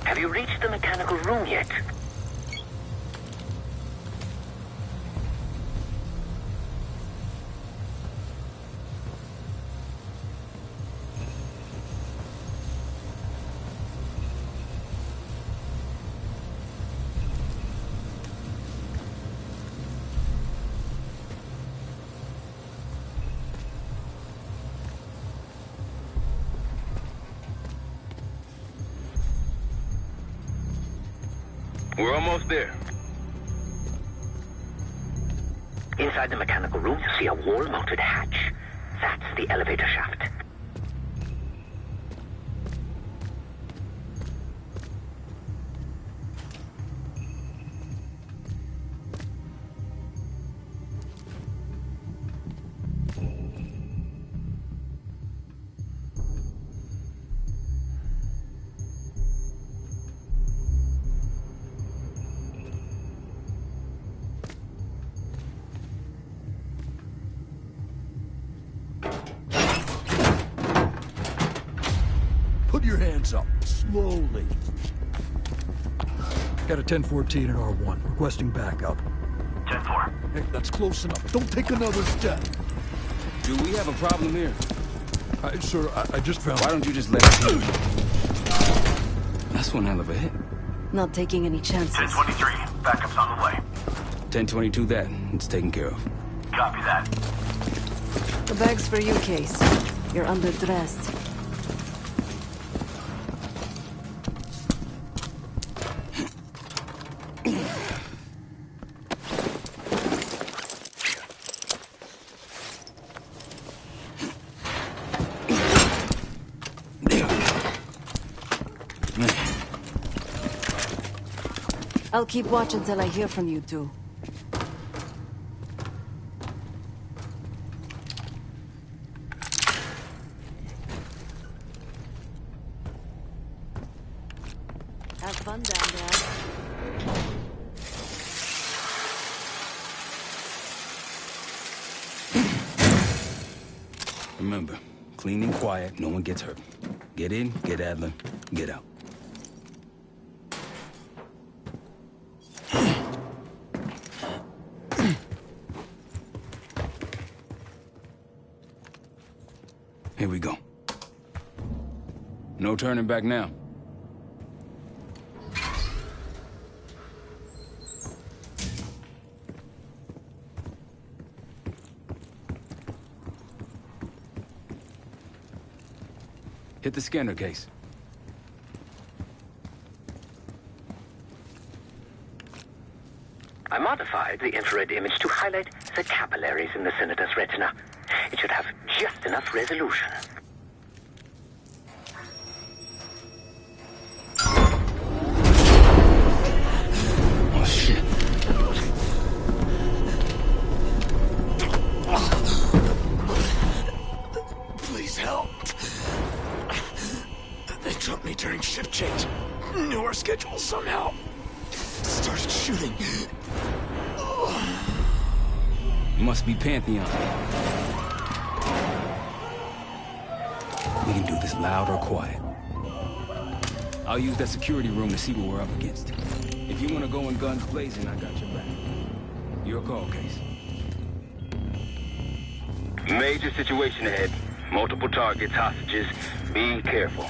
Have you reached the mechanical room yet? We're almost there. Inside the mechanical room, you see a wall-mounted hatch. That's the elevator shaft. Put your hands up, slowly. Got a 1014 and R1, requesting backup. 10-4. Hey, that's close enough. Don't take another step. Do we have a problem here? Sir, I just found... Why don't you just let it be? That's one hell of a hit. Not taking any chances. 1023. Backup's on the way. 1022 that. It's taken care of. Copy that. The bag's for you, Case. You're underdressed. I'll keep watch until I hear from you two. Have fun down there. Remember, Clean and quiet, no one gets hurt. Get in, get Adler, get out. Here we go. No turning back now. Hit the scanner case. I modified the infrared image to highlight the capillaries in the Senator's retina. It should have just enough resolution. Oh, shit. Please help. They took me during shift change. Knew our schedule somehow. Started shooting. Must be Pantheon. We can do this loud or quiet. I'll use that security room to see what we're up against. If you want to go in guns blazing, I got your back. Your call, Case. Major situation ahead. Multiple targets, hostages. Be careful.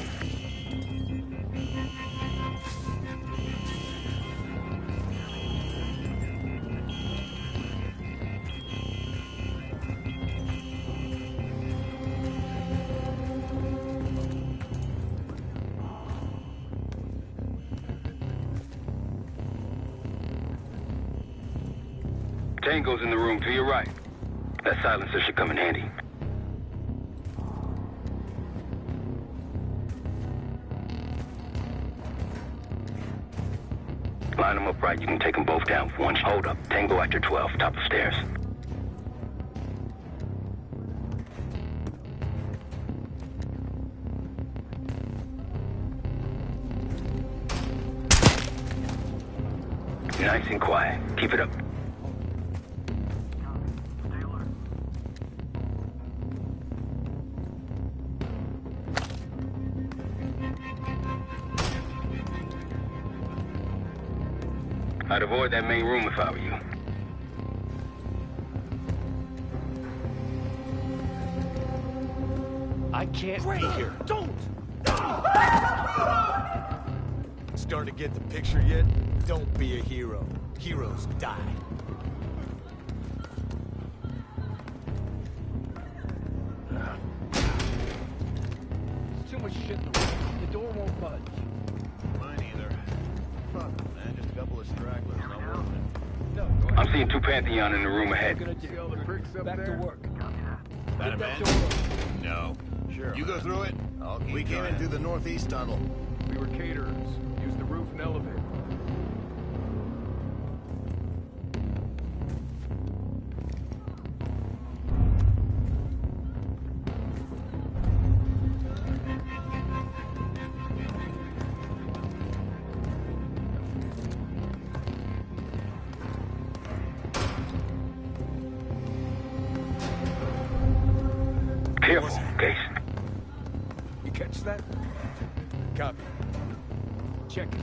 Tango's in the room to your right. That silencer should come in handy. Line them up right, you can take them both down for one. Hold up. Tango at your 12, top of stairs. Nice and quiet. Keep it up. I'd avoid that main room if I were you. I can't be here. Don't! Starting to get the picture yet? Don't be a hero. Heroes die. There's too much shit in the room. The door won't budge. Mine either. Fuck, man. Just a couple of stragglers. Not worth it. I'm seeing two Pantheon in the room ahead. Back to work. That a man? No. Sure. You go through it. We came in through the northeast tunnel. We were caterers. Use the roof and elevator. Careful, Case. You catch that? Copy. Check it.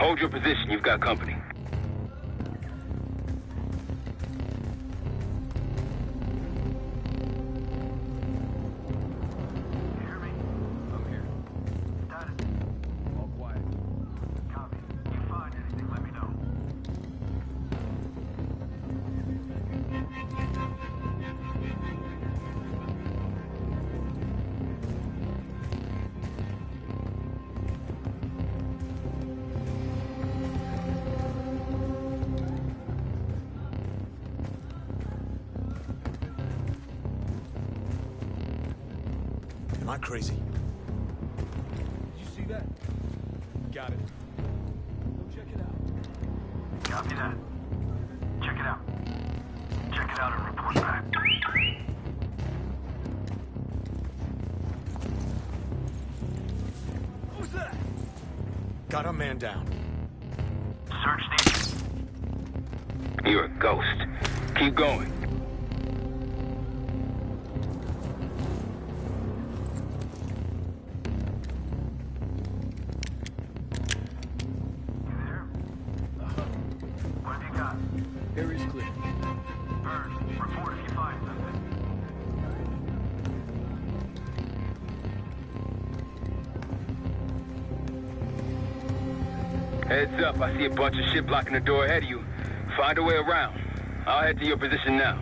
Hold your position. You've got company. Am I crazy? Did you see that? Got it. Go check it out. Copy that. Check it out. Check it out and report back. Who's that? Got a man down. Search these. You're a ghost. Keep going. Area's clear. Burns, report if you find something. Heads up. I see a bunch of shit blocking the door ahead of you. Find a way around. I'll head to your position now.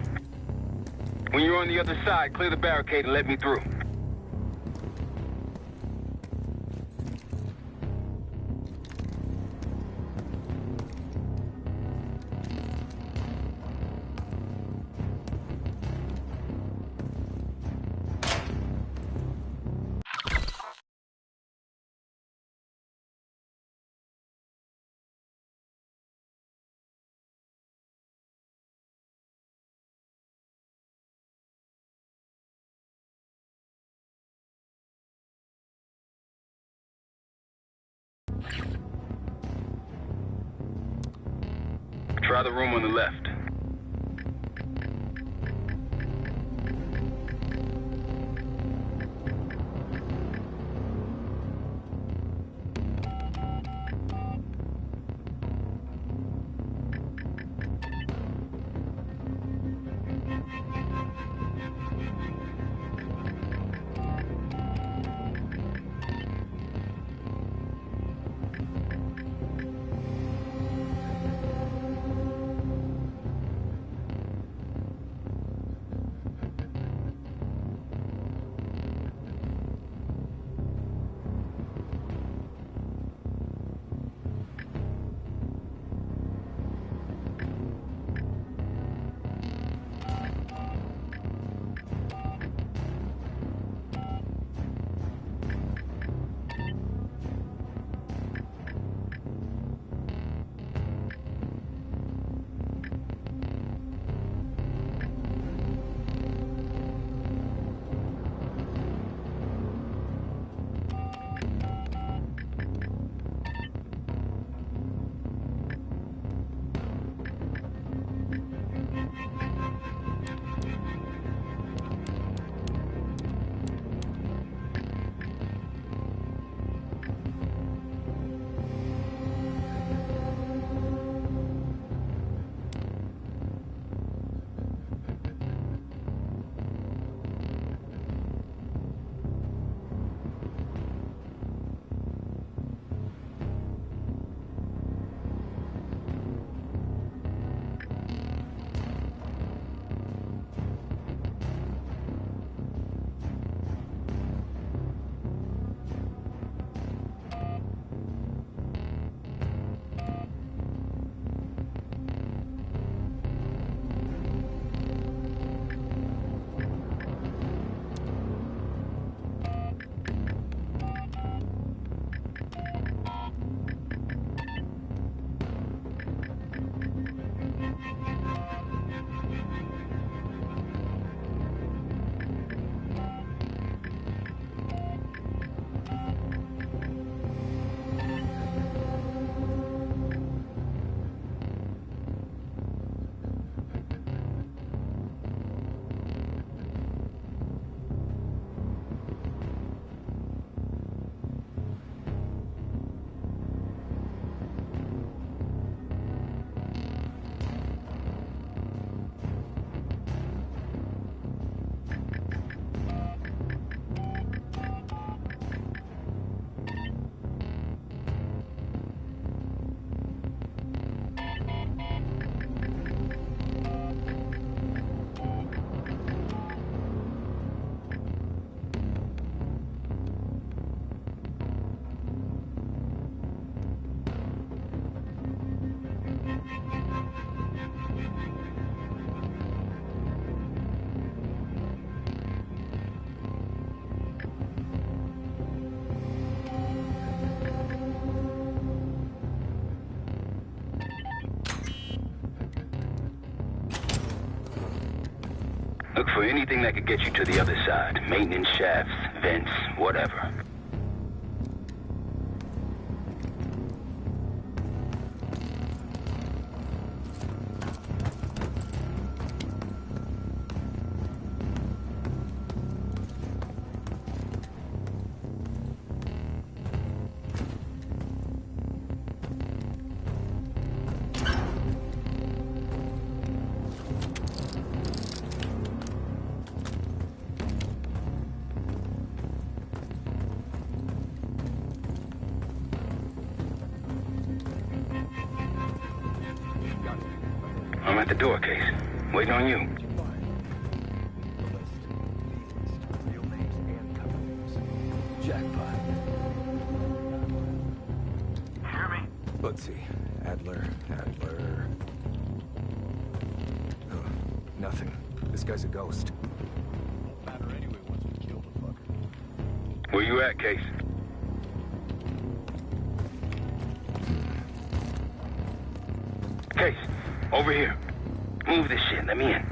When you're on the other side, clear the barricade and let me through. Try the room on the left. Look for anything that could get you to the other side. Maintenance shafts, vents, whatever. I'm at the door, Case. Waiting on you. Jackpot. Hear me? Let's see. Adler. Ugh, nothing. This guy's a ghost. Won't matter anyway once we kill the fucker. Where you at, Case? Case, over here. Move this shit. Let me in.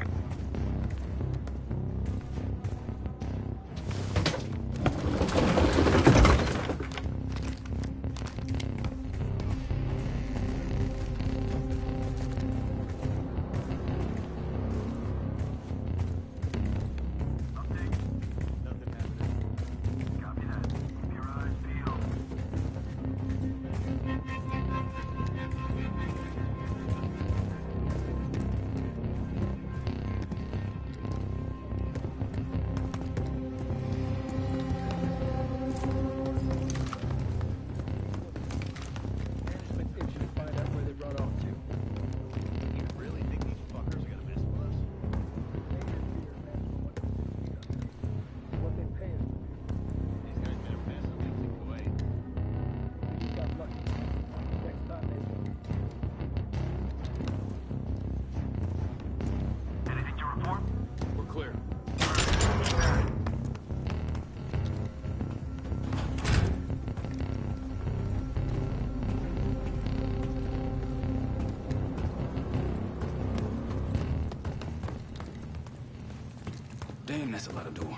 Damn, that's a lot of door.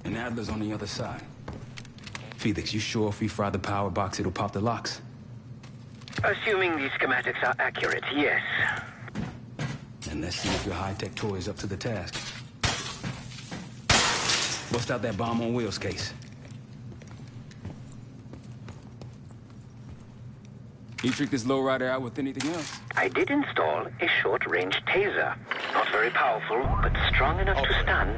And Adler's on the other side. Felix, you sure if we fry the power box, it'll pop the locks? Assuming these schematics are accurate, yes. And let's see if your high-tech toy is up to the task. Bust out that bomb on wheels, Case. You trick this lowrider out with anything else? I did install a short-range taser. Not very powerful, but strong enough to stun.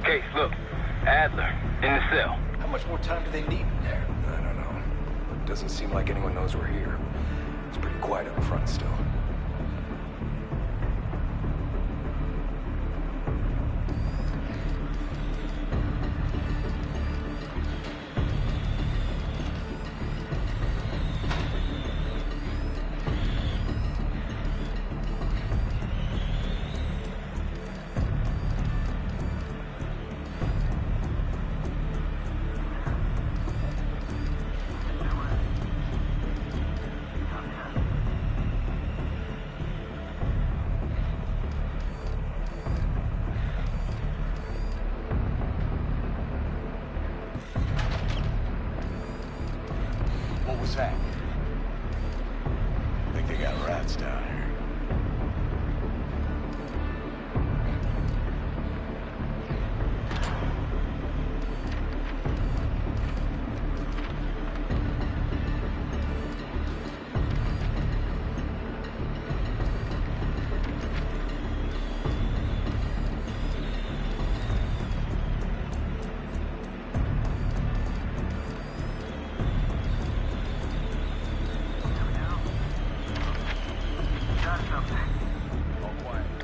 Case, look. Adler, in the cell. How much more time do they need in there? I don't know. It doesn't seem like anyone knows we're here. It's pretty quiet up front still. What was that? I think they got rats down here.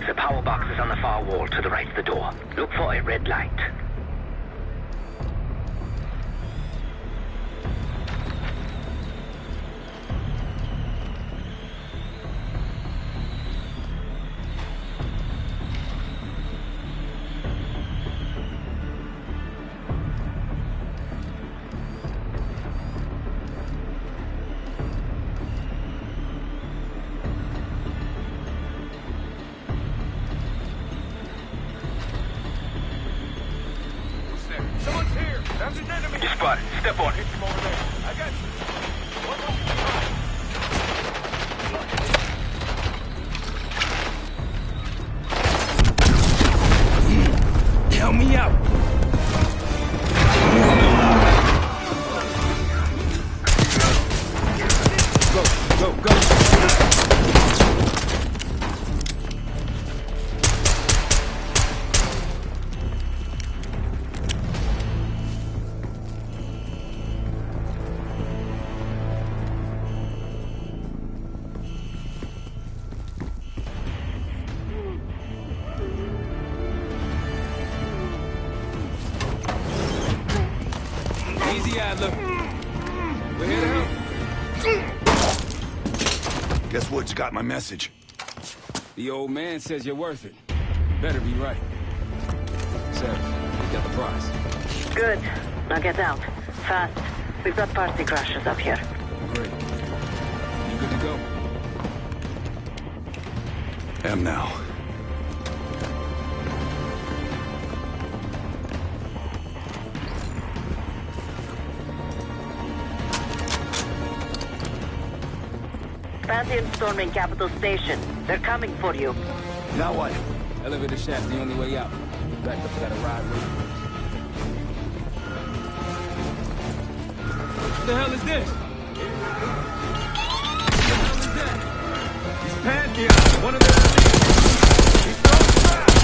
The power box is on the far wall to the right of the door. Look for a red light. Step on it. I got you. Help me out. Go. Easy, Adler. We're here to help. Guess Woods got my message. The old man says you're worth it. Better be right. Sarah, you got the prize. Good. Now get out. Fast. We've got party crashers up here. Great. You good to go? Am now. Pantheon storming Capital Station. They're coming for you. Now what? Elevator shaft's the only way out. Backup's gotta ride with you. What the hell is this? What the hell is that? He's Pantheon, one of their elite. He's throwing traps.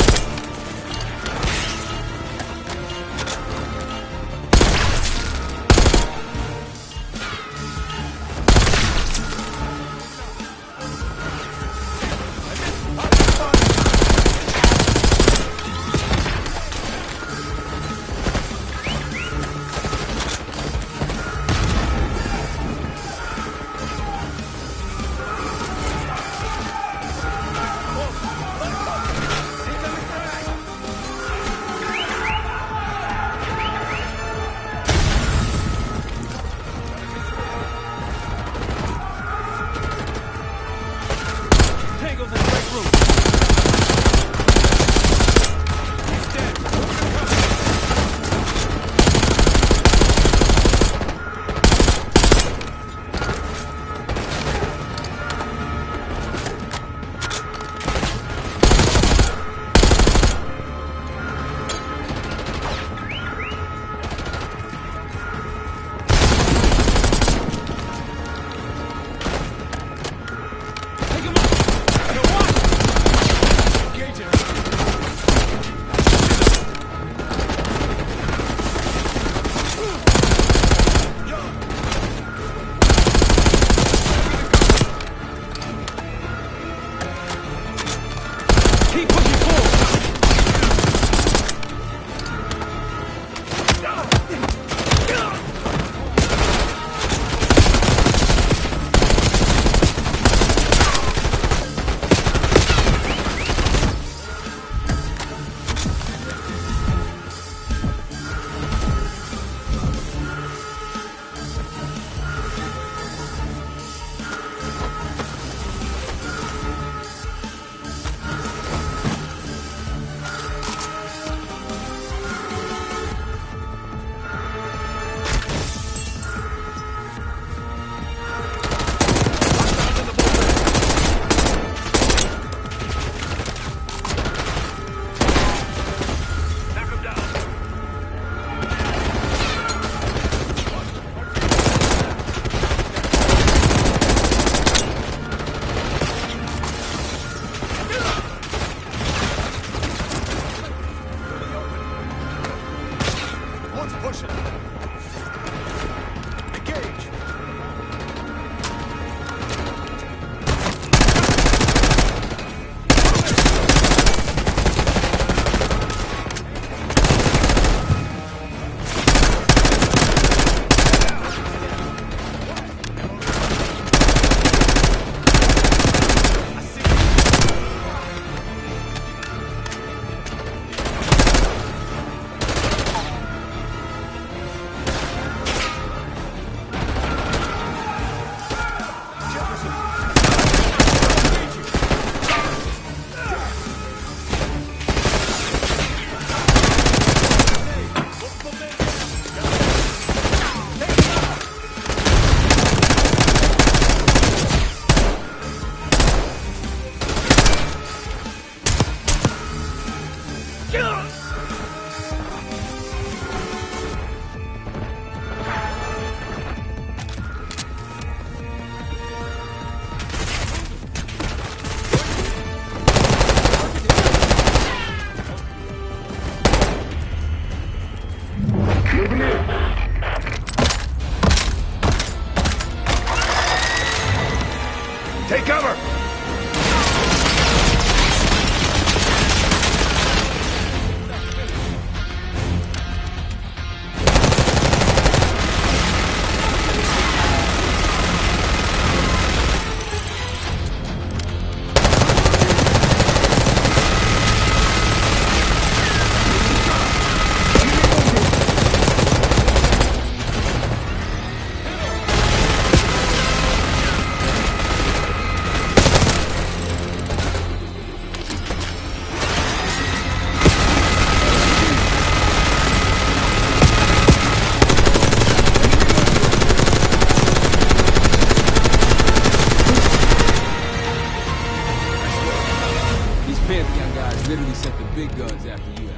Pantheon guys literally sent the big guns after you.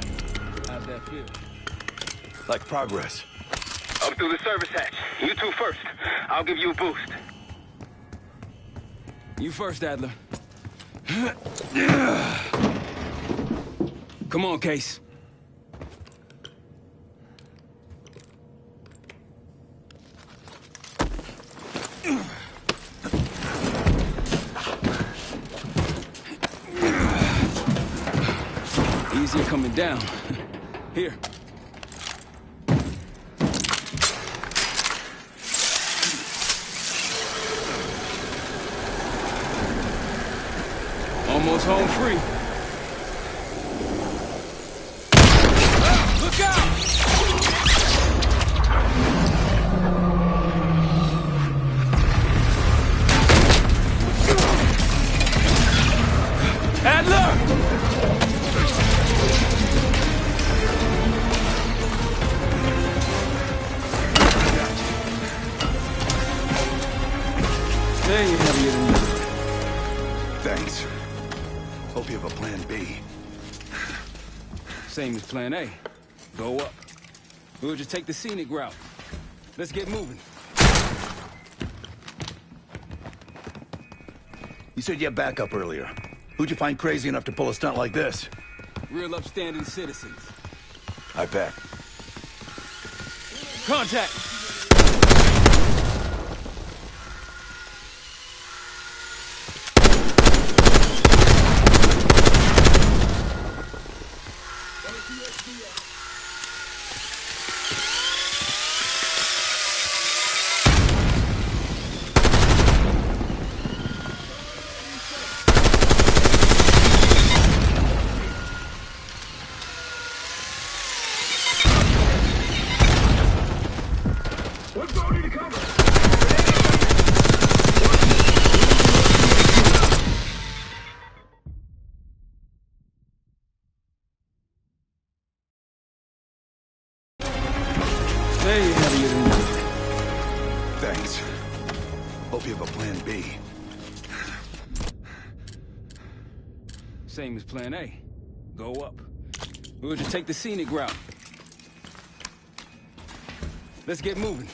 How'd that feel? Like progress. Up through the service hatch. You two first. I'll give you a boost. You first, Adler. Come on, Case. Easier coming down. Here. Almost home free. Look out! Adler! There you have it. Thanks. Hope you have a plan B. Same as plan A. Go up. We'll just take the scenic route. Let's get moving. You said you had backup earlier. Who'd you find crazy enough to pull a stunt like this? Real upstanding citizens. I bet. Contact! There you have it. Thanks. Hope you have a plan B. Same as plan A. Go up. We'll just take the scenic route. Let's get moving.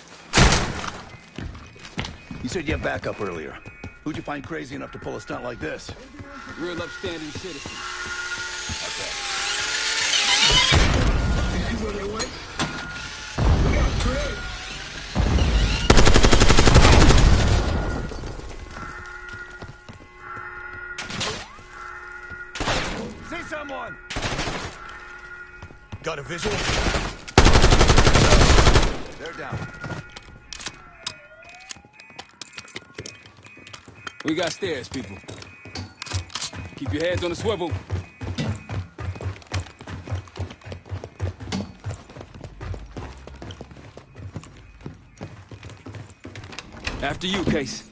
You said you had backup earlier. Who'd you find crazy enough to pull a stunt like this? Real upstanding citizens. See someone! Got a visual? They're down. We got stairs, people. Keep your heads on the swivel. After you, Case.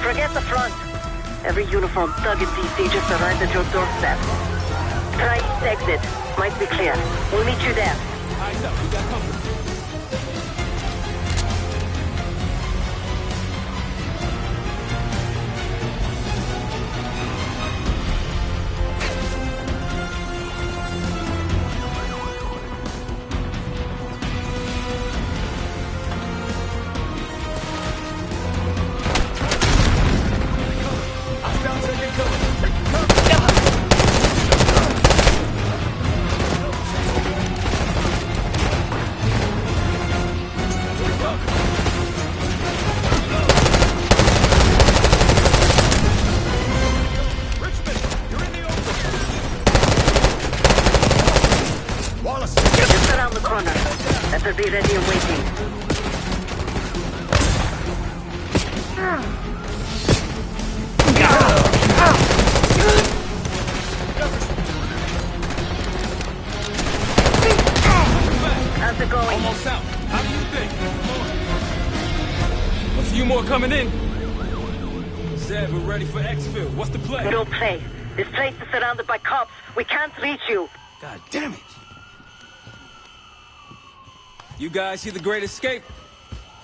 Forget the front. Every uniformed thug in DC just arrived at your doorstep. Try east exit. Might be clear. We'll meet you there. Eyes up, we got company. corner. Better be ready and waiting. How's it going? Almost out. How do you think? A few more coming in. Zed, we're ready for exfil. What's the play? No play. This place is surrounded by cops. We can't reach you. God damn it. You guys see the Great Escape?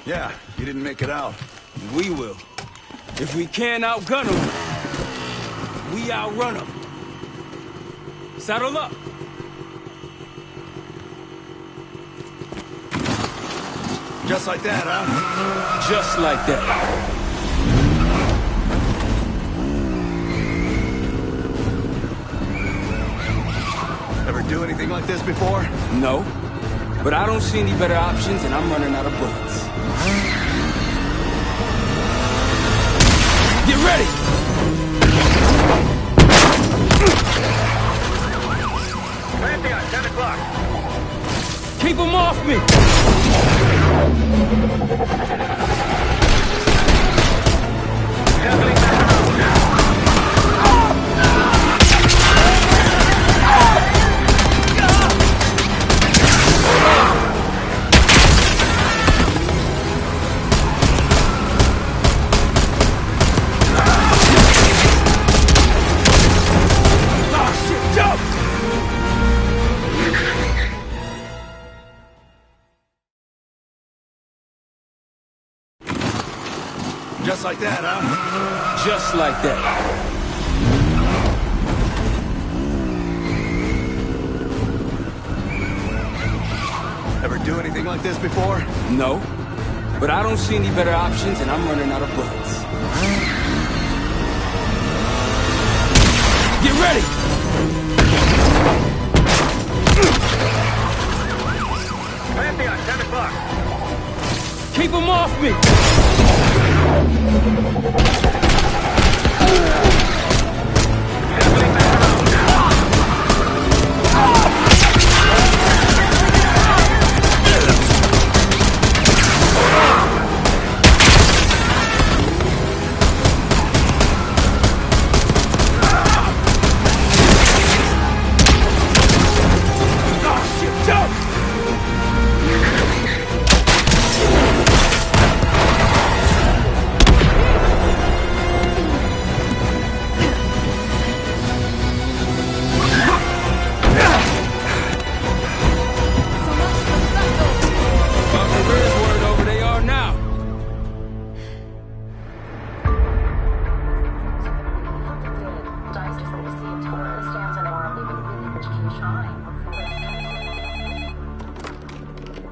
Yeah, you didn't make it out. We will. If we can't outgun them, we outrun them. Saddle up. Just like that, huh? Just like that. Ever do anything like this before? No. But I don't see any better options, and I'm running out of bullets. Get ready! Pantheon, 10 o'clock. Keep them off me! Circling back around now. Just like that, huh? Just like that. Ever do anything like this before? No. But I don't see any better options, and I'm running out of bullets. Get ready! Pantheon, 10 o'clock. Keep them off me! Circling back around now.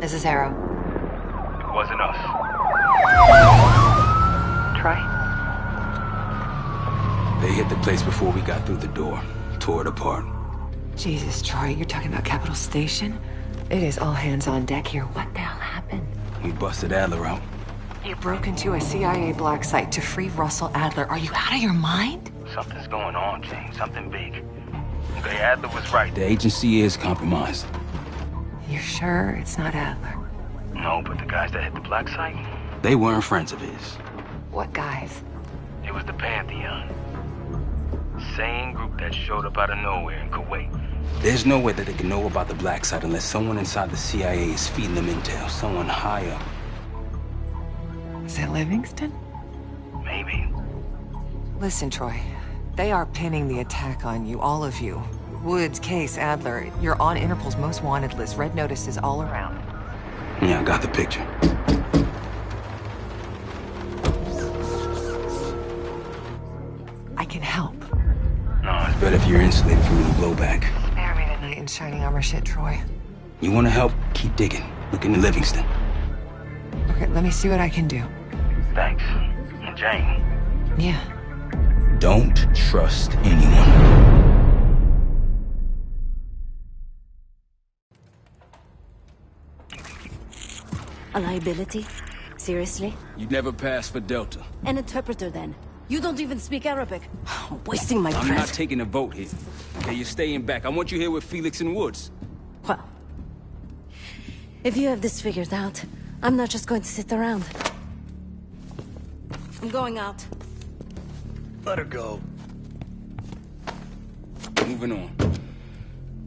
This is Arrow. It wasn't us. Troy? They hit the place before we got through the door. Tore it apart. Jesus, Troy, you're talking about Capital Station? It is all hands on deck here. What the hell happened? We busted Adler out. You broke into a CIA black site to free Russell Adler. Are you out of your mind? Something's going on, Jane. Something big. Okay, Adler was right. The agency is compromised. You're sure it's not Adler? No, but the guys that hit the black site? They weren't friends of his. What guys? It was the Pantheon. Same group that showed up out of nowhere in Kuwait. There's no way that they can know about the black site unless someone inside the CIA is feeding them intel. Someone high up. Is it Livingston? Maybe. Listen, Troy. They are pinning the attack on you, all of you. Woods, Case, Adler. You're on Interpol's most wanted list. Red notices all around. Yeah, I got the picture. I can help. No, it's better if you're insulated from any blowback. Spare me tonight in shining armor shit, Troy. You want to help? Keep digging. Look into Livingston. Okay, let me see what I can do. Thanks. And Jane. Yeah. Don't trust anyone. A liability? Seriously? You'd never pass for Delta. An interpreter, then. You don't even speak Arabic. Wasting my breath. I'm not taking a vote here. Okay, you're staying back. I want you here with Felix and Woods. Well, If you have this figured out, I'm not just going to sit around. I'm going out. Let her go. Moving on.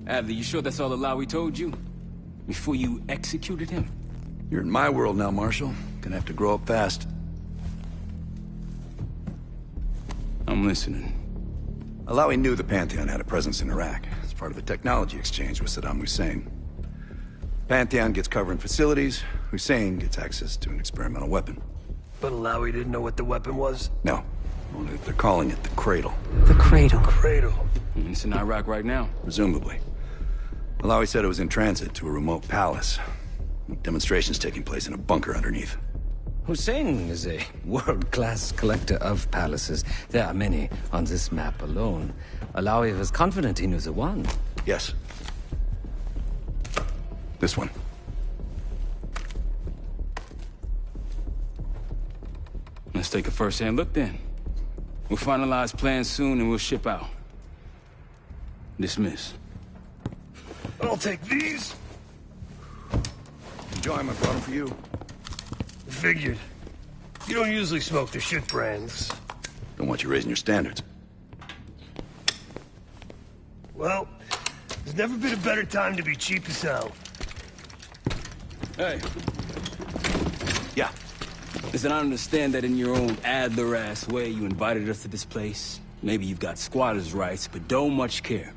Adler, you sure that's all the lie we told you? Before you executed him? You're in my world now, Marshal. Gonna have to grow up fast. I'm listening. Alawi knew the Pantheon had a presence in Iraq. It's part of a technology exchange with Saddam Hussein. Pantheon gets cover in facilities. Hussein gets access to an experimental weapon. But Alawi didn't know what the weapon was? No. Only that they're calling it the Cradle. The Cradle. Cradle. It's in Iraq right now. Presumably. Alawi said it was in transit to a remote palace. Demonstrations taking place in a bunker underneath. Hussein is a world-class collector of palaces. There are many on this map alone. Alawi was confident he knew the one. Yes. This one. Let's take a first-hand look then. We'll finalize plans soon and we'll ship out. Dismiss. I'll take these. Enjoy them, I brought them for you. Figured. You don't usually smoke the shit brands. Don't want you raising your standards. Well, there's never been a better time to be cheap as hell. Hey. Yeah. Listen, I understand that in your own Adler-ass way you invited us to this place. Maybe you've got squatters' rights, but don't much care.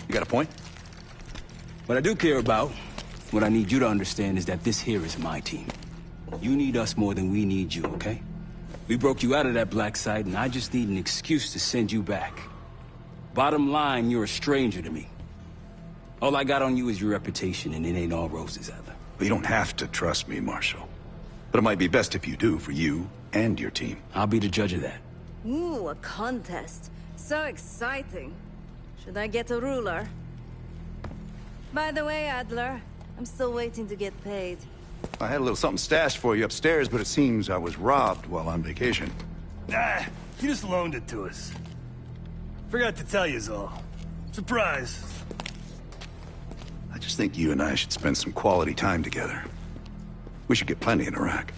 You got a point? What I do care about, what I need you to understand is that this here is my team. You need us more than we need you, okay? We broke you out of that black site, and I just need an excuse to send you back. Bottom line, you're a stranger to me. All I got on you is your reputation, and it ain't all roses, Adler. But you don't have to trust me, Marshal. But it might be best if you do, for you and your team. I'll be the judge of that. Ooh, a contest. So exciting. Should I get a ruler? By the way, Adler, I'm still waiting to get paid. I had a little something stashed for you upstairs, but it seems I was robbed while on vacation. Nah, he just loaned it to us. Forgot to tell yous all. Surprise. I just think you and I should spend some quality time together. We should get plenty in Iraq.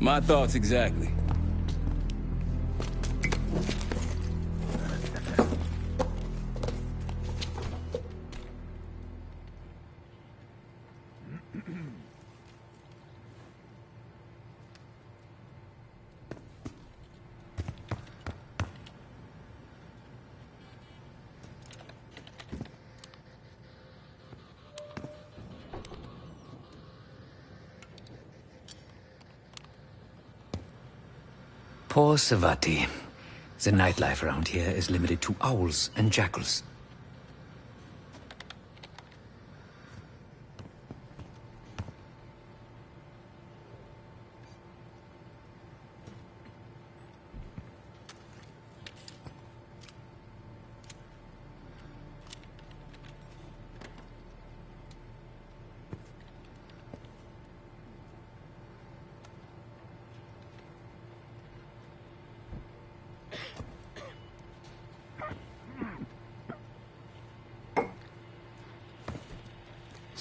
My thoughts exactly. Poor Savati. The nightlife around here is limited to owls and jackals.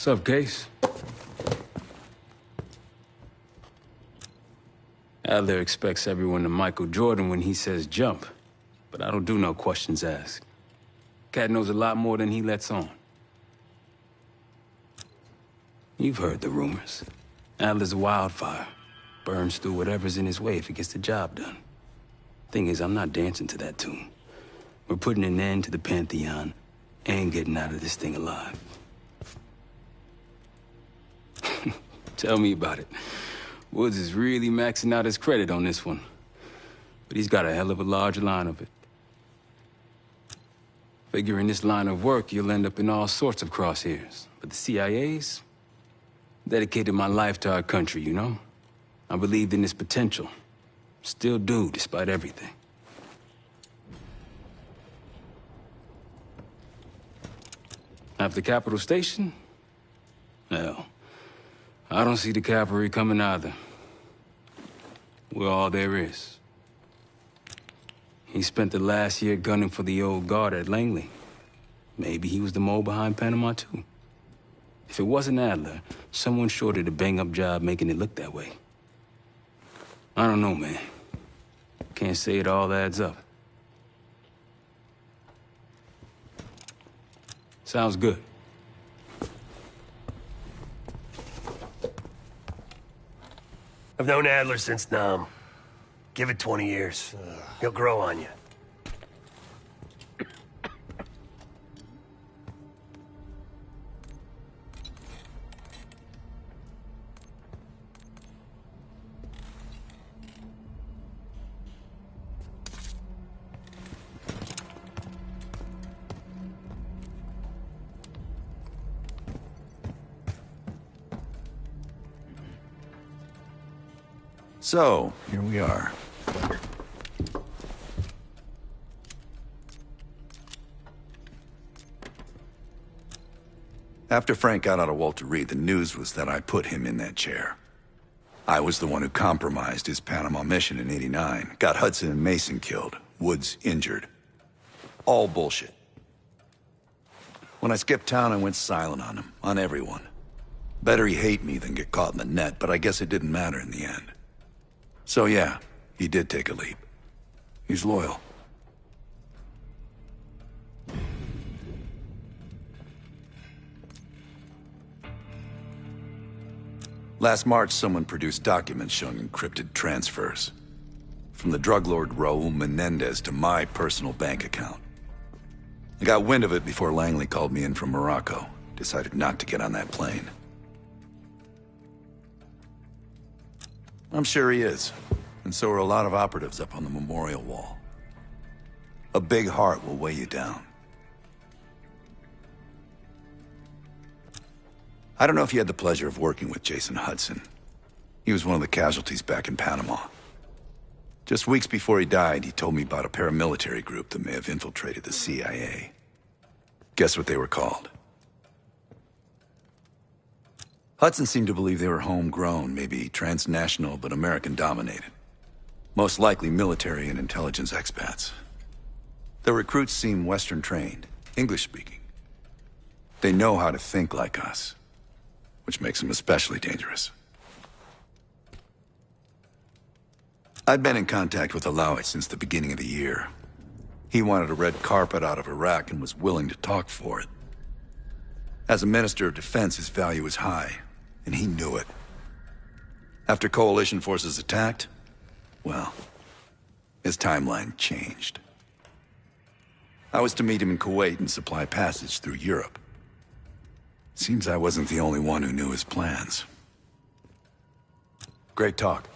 What's up, Case? Adler expects everyone to Michael Jordan when he says jump, but I don't do no questions asked. Cat knows a lot more than he lets on. You've heard the rumors. Adler's a wildfire. Burns through whatever's in his way if he gets the job done. Thing is, I'm not dancing to that tune. We're putting an end to the Pantheon and getting out of this thing alive. Tell me about it. Woods is really maxing out his credit on this one. But he's got a hell of a large line of it. Figure in this line of work, you'll end up in all sorts of crosshairs. But the CIA's dedicated my life to our country, you know? I believed in its potential. Still do, despite everything. After Capital Station? Hell, I don't see the cavalry coming either. We're all there is. He spent the last year gunning for the old guard at Langley. Maybe he was the mole behind Panama, too. If it wasn't Adler, someone sure did a bang-up job making it look that way. I don't know, man. Can't say it all adds up. Sounds good. I've known Adler since Nam. Give it 20 years. He'll grow on you. So, here we are. After Frank got out of Walter Reed, the news was that I put him in that chair. I was the one who compromised his Panama mission in '89, got Hudson and Mason killed, Woods injured. All bullshit. When I skipped town, I went silent on him, on everyone. Better he hate me than get caught in the net, but I guess it didn't matter in the end. So yeah, he did take a leap. He's loyal. Last March, someone produced documents showing encrypted transfers. From the drug lord Raul Menendez to my personal bank account. I got wind of it before Langley called me in from Morocco. Decided not to get on that plane. I'm sure he is. And so are a lot of operatives up on the memorial wall. A big heart will weigh you down. I don't know if you had the pleasure of working with Jason Hudson. He was one of the casualties back in Panama. Just weeks before he died, he told me about a paramilitary group that may have infiltrated the CIA. Guess what they were called? Hudson seemed to believe they were homegrown, maybe transnational, but American-dominated. Most likely military and intelligence expats. The recruits seem Western-trained, English-speaking. They know how to think like us, which makes them especially dangerous. I'd been in contact with Alawi since the beginning of the year. He wanted a red carpet out of Iraq and was willing to talk for it. As a Minister of Defense, his value was high, and he knew it. After coalition forces attacked, well, his timeline changed. I was to meet him in Kuwait and supply passage through Europe. Seems I wasn't the only one who knew his plans. Great talk.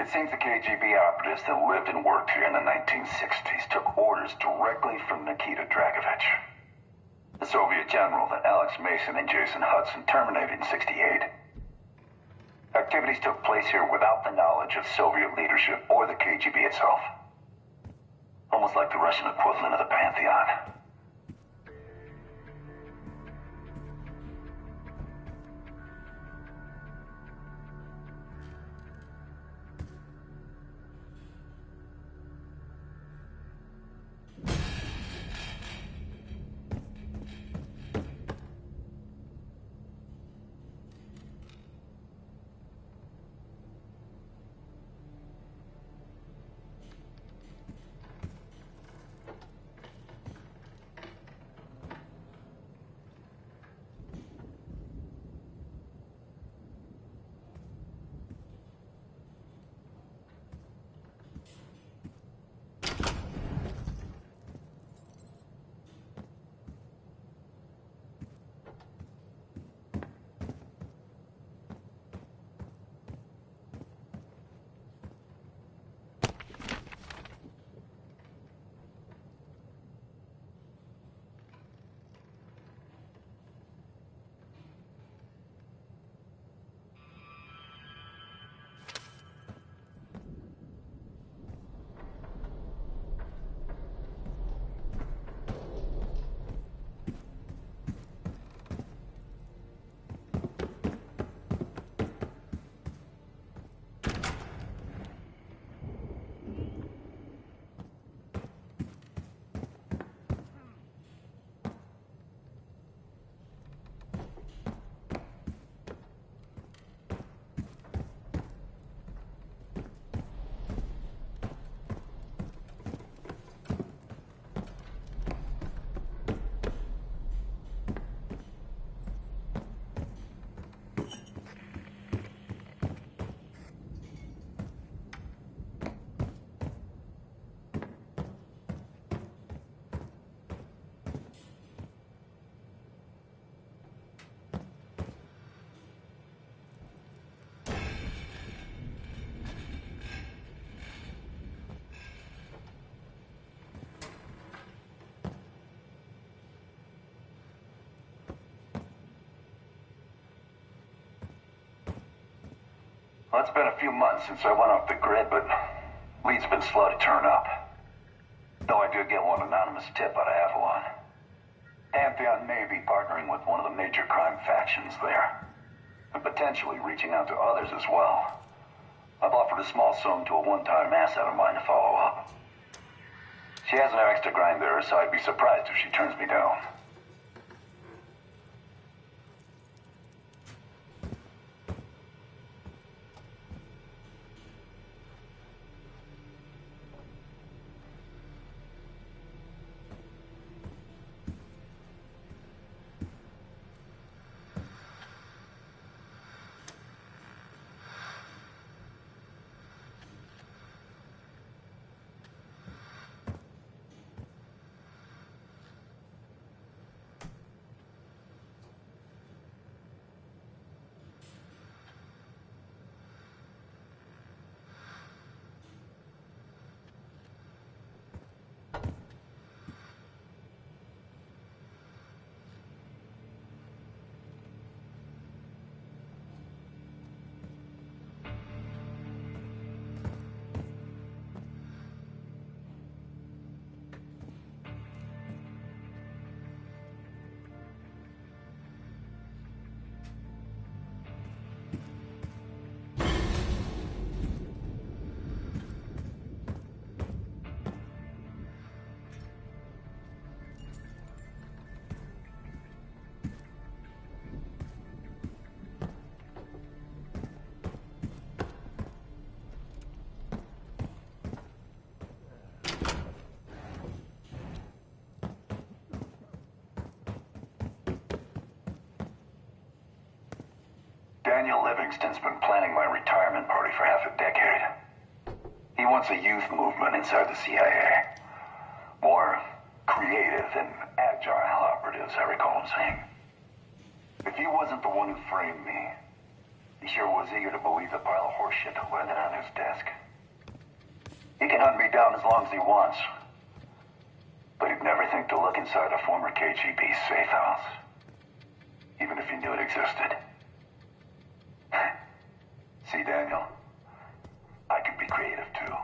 It seems the KGB operatives that lived and worked here in the 1960s took orders directly from Nikita Dragovich, the Soviet general that Alex Mason and Jason Hudson terminated in '68. Activities took place here without the knowledge of Soviet leadership or the KGB itself. Almost like the Russian equivalent of the Pantheon. Well, it's been a few months since I went off the grid, but leads have been slow to turn up. Though I did get one anonymous tip out of Avalon. Pantheon may be partnering with one of the major crime factions there, and potentially reaching out to others as well. I've offered a small sum to a one-time asset of mine to follow up. She has an extra grind there, so I'd be surprised if she turns me down. Daniel Livingston's been planning my retirement party for half a decade. He wants a youth movement inside the CIA. More creative and agile operatives, I recall him saying. If he wasn't the one who framed me, He sure was eager to believe the pile of horseshit that landed on his desk. He can hunt me down as long as he wants. But he'd never think to look inside a former KGB safe house. Even if he knew it existed. See, Daniel? I can be creative too.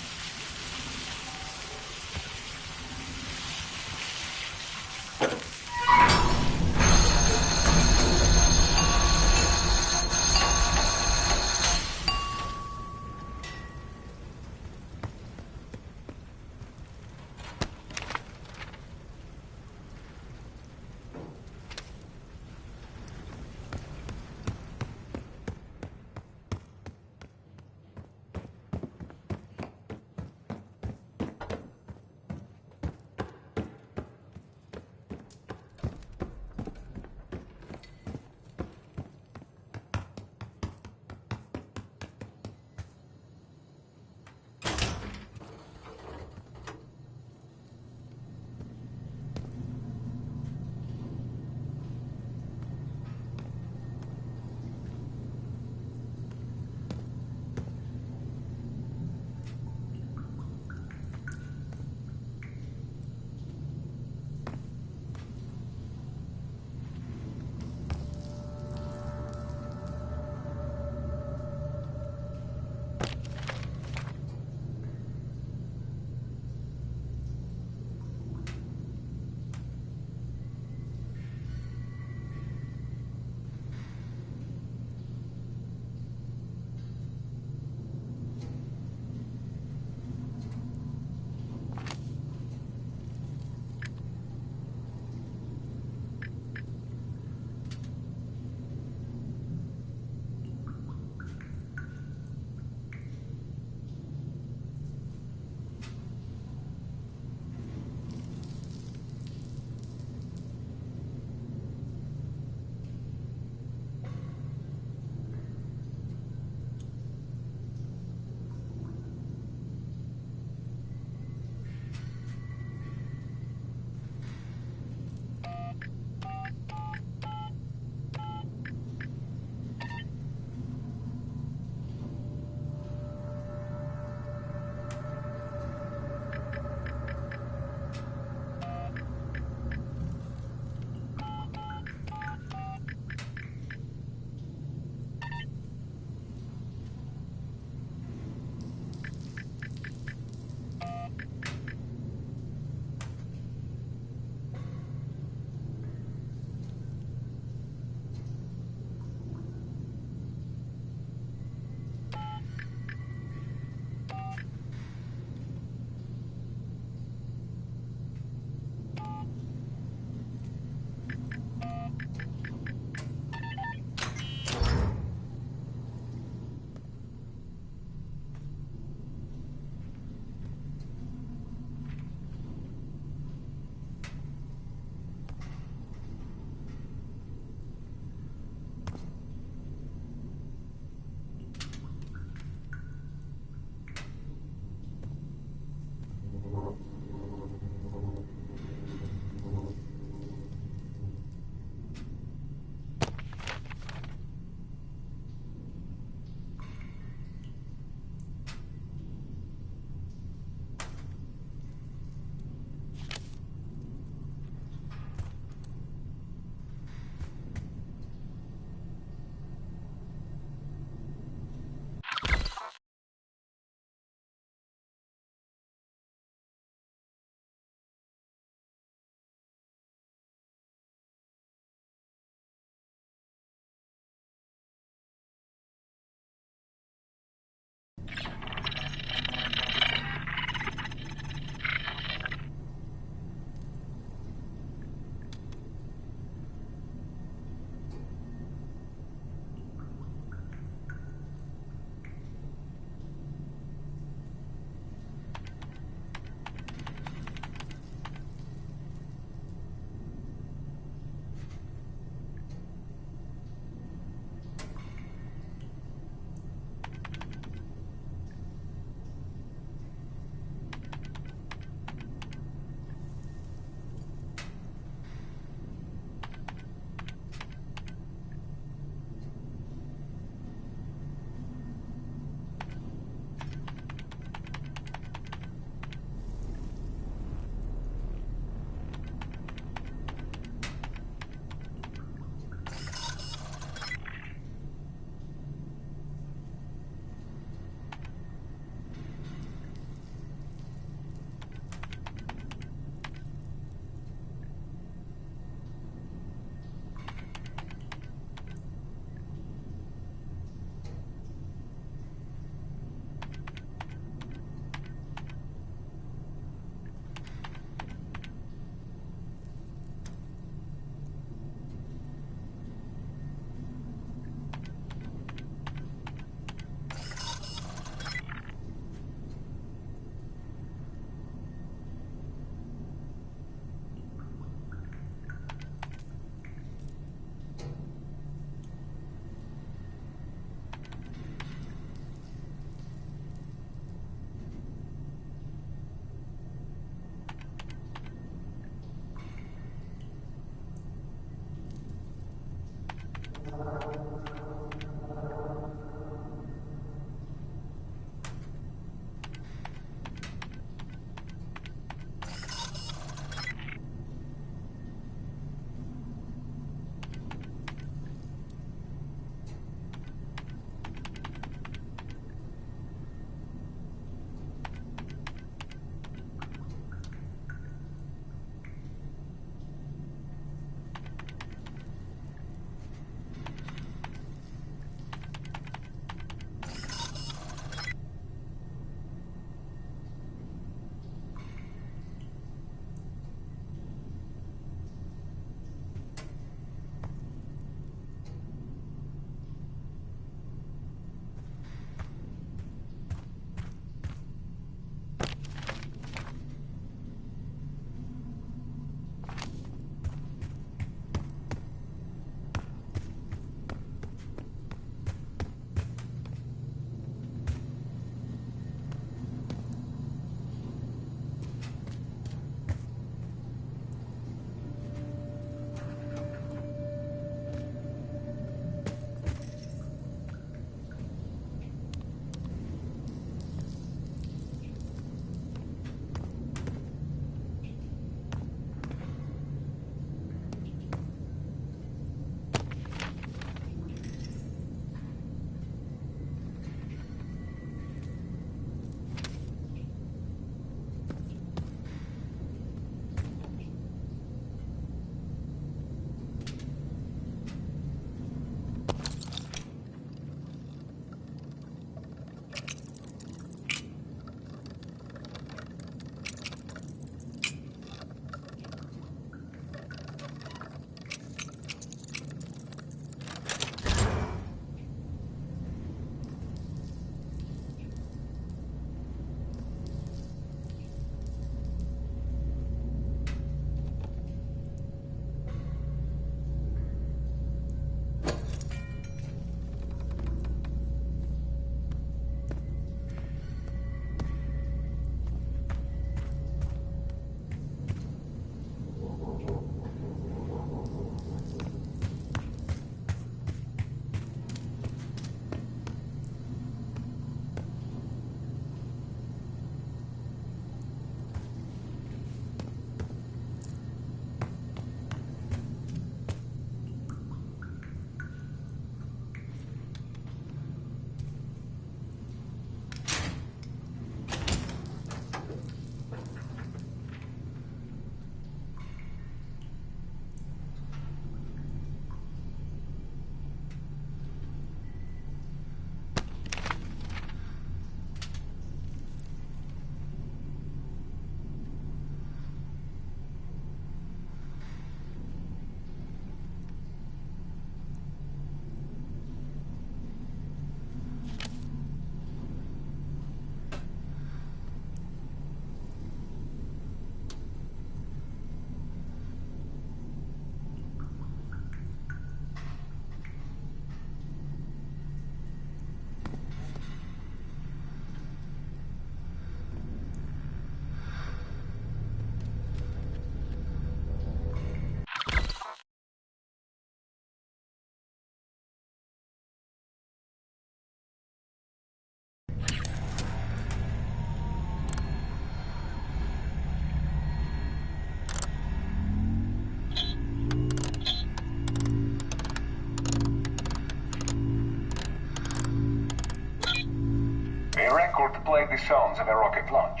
A record played the sounds of a rocket launch.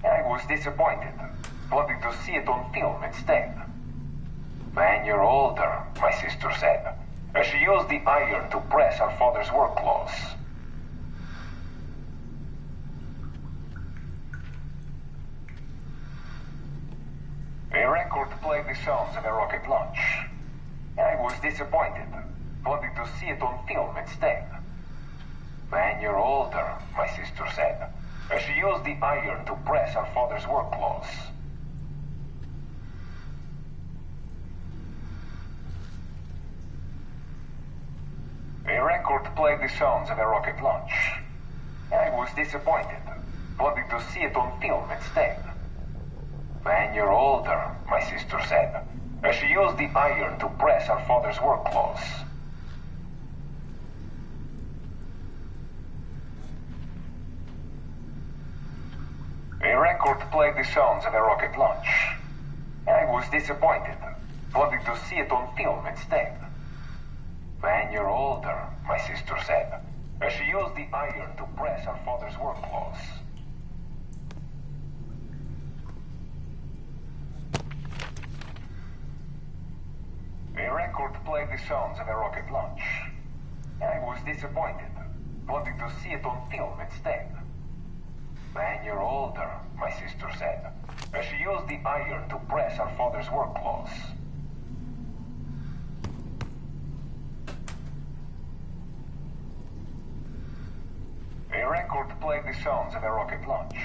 I was disappointed, wanting to see it on film instead. When you're older, my sister said, as she used the iron to press her father's work clothes. A record played the sounds of a rocket launch. I was disappointed, wanting to see it on film instead. When you're older, my sister said, as she used the iron to press her father's work clothes. A record played the sounds of a rocket launch. I was disappointed, wanting to see it on film instead. When you're older, my sister said, as she used the iron to press her father's work clothes. A record played the sounds of a rocket launch. I was disappointed, wanting to see it on film instead. When you're older, my sister said, as she used the iron to press her father's work clothes. A record played the sounds of a rocket launch. I was disappointed, wanting to see it on film instead. When you're older, my sister said, as she used the iron to press her father's work clothes. A record played the sounds of a rocket launch.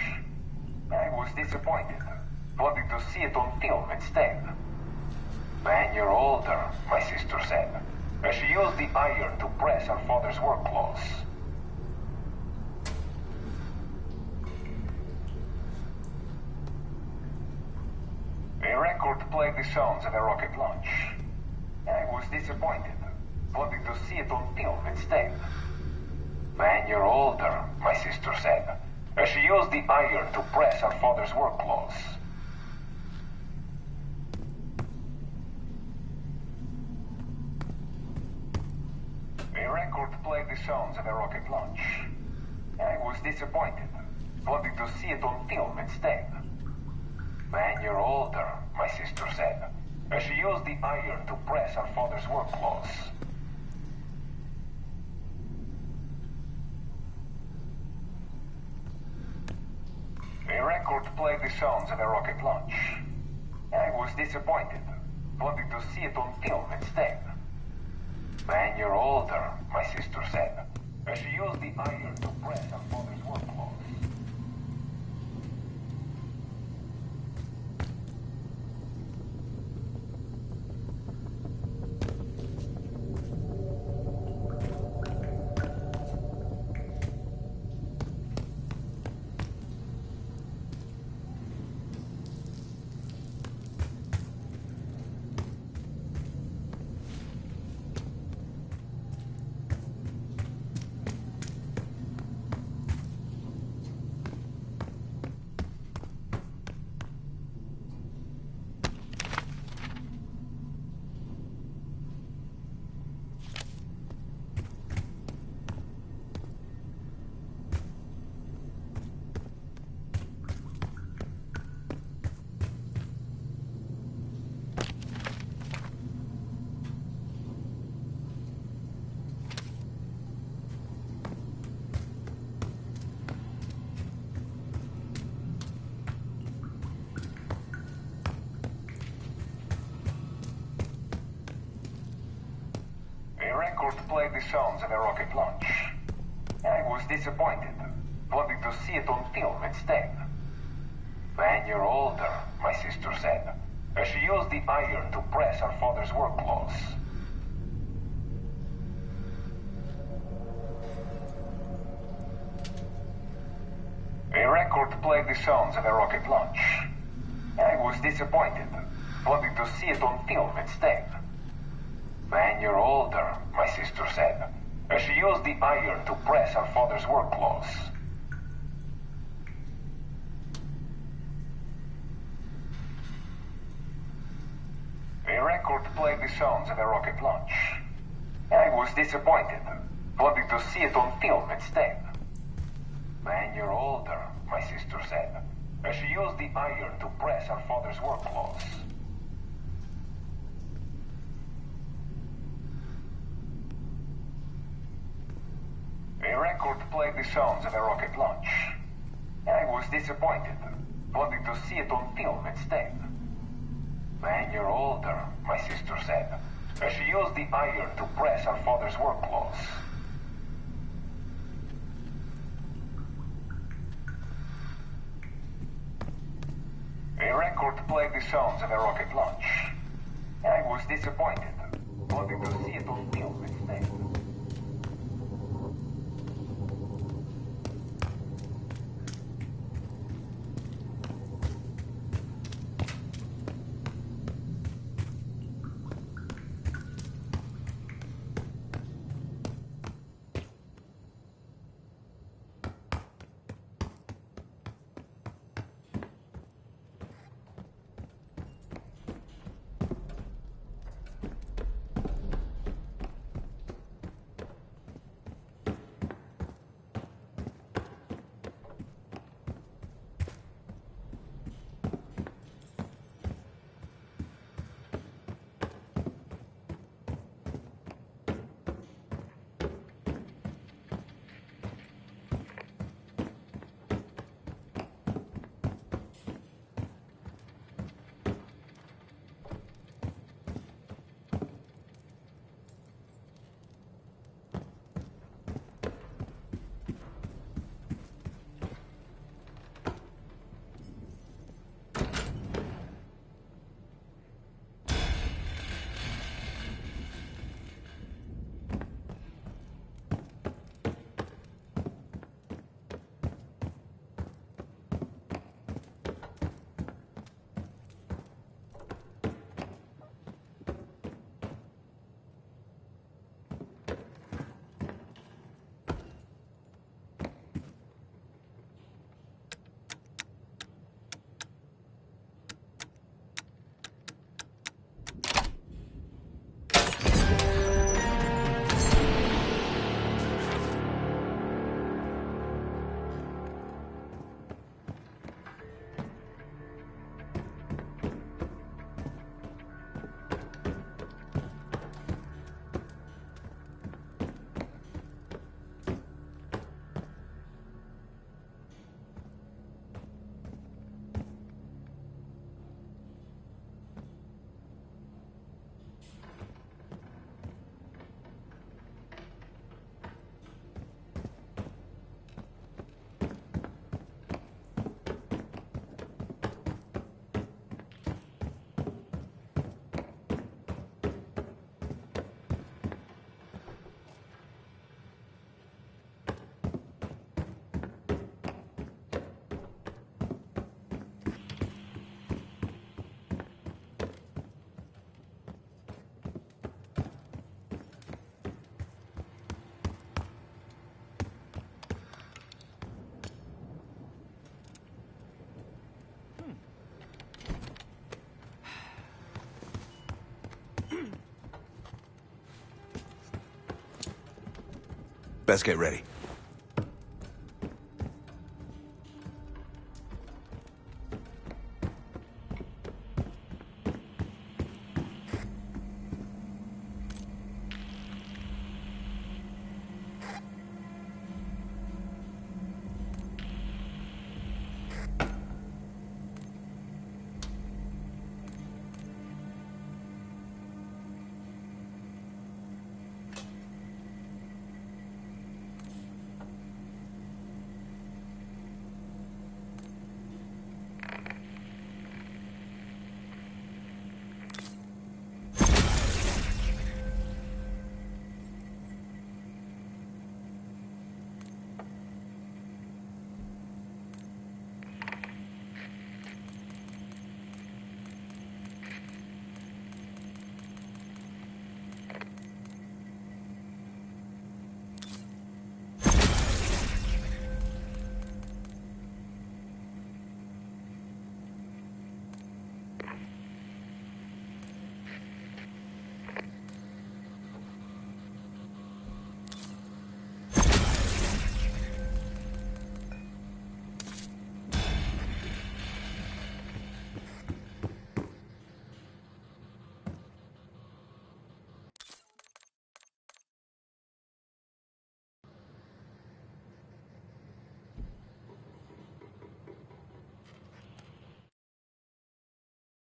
I was disappointed, wanting to see it on film instead. When you're older, my sister said, as she used the iron to press her father's work clothes. A record played the sounds of a rocket launch. I was disappointed, wanting to see it on film instead. When you're older, my sister said, as she used the iron to press her father's work clothes. A record played the sounds of a rocket launch. I was disappointed, wanting to see it on film instead. When you're older, my sister said, as she used the iron to press her father's work clothes. A record played the sounds of a rocket launch. I was disappointed, wanting to see it on film instead. When you're older, my sister said, as she used the iron to press her father's work clothes. Played the sounds of a rocket launch. I was disappointed, wanting to see it on film instead. When you're older, my sister said, as she used the iron to press her father's work clothes. A record played the sounds of a rocket launch. I was disappointed, wanting to see it on film instead. When you're older, my sister said, as she used the iron to press her father's work clothes. A record played the sounds of a rocket launch. I was disappointed, wanting to see it on film instead. When you're older, my sister said, as she used the iron to press her father's work clothes. A record played the sounds of a rocket launch. I was disappointed, wanting to see it on film instead. When you're older, my sister said, as she used the iron to press her father's work clothes. A record played the sounds of a rocket launch. I was disappointed, wanting to see it on film instead. Best get ready.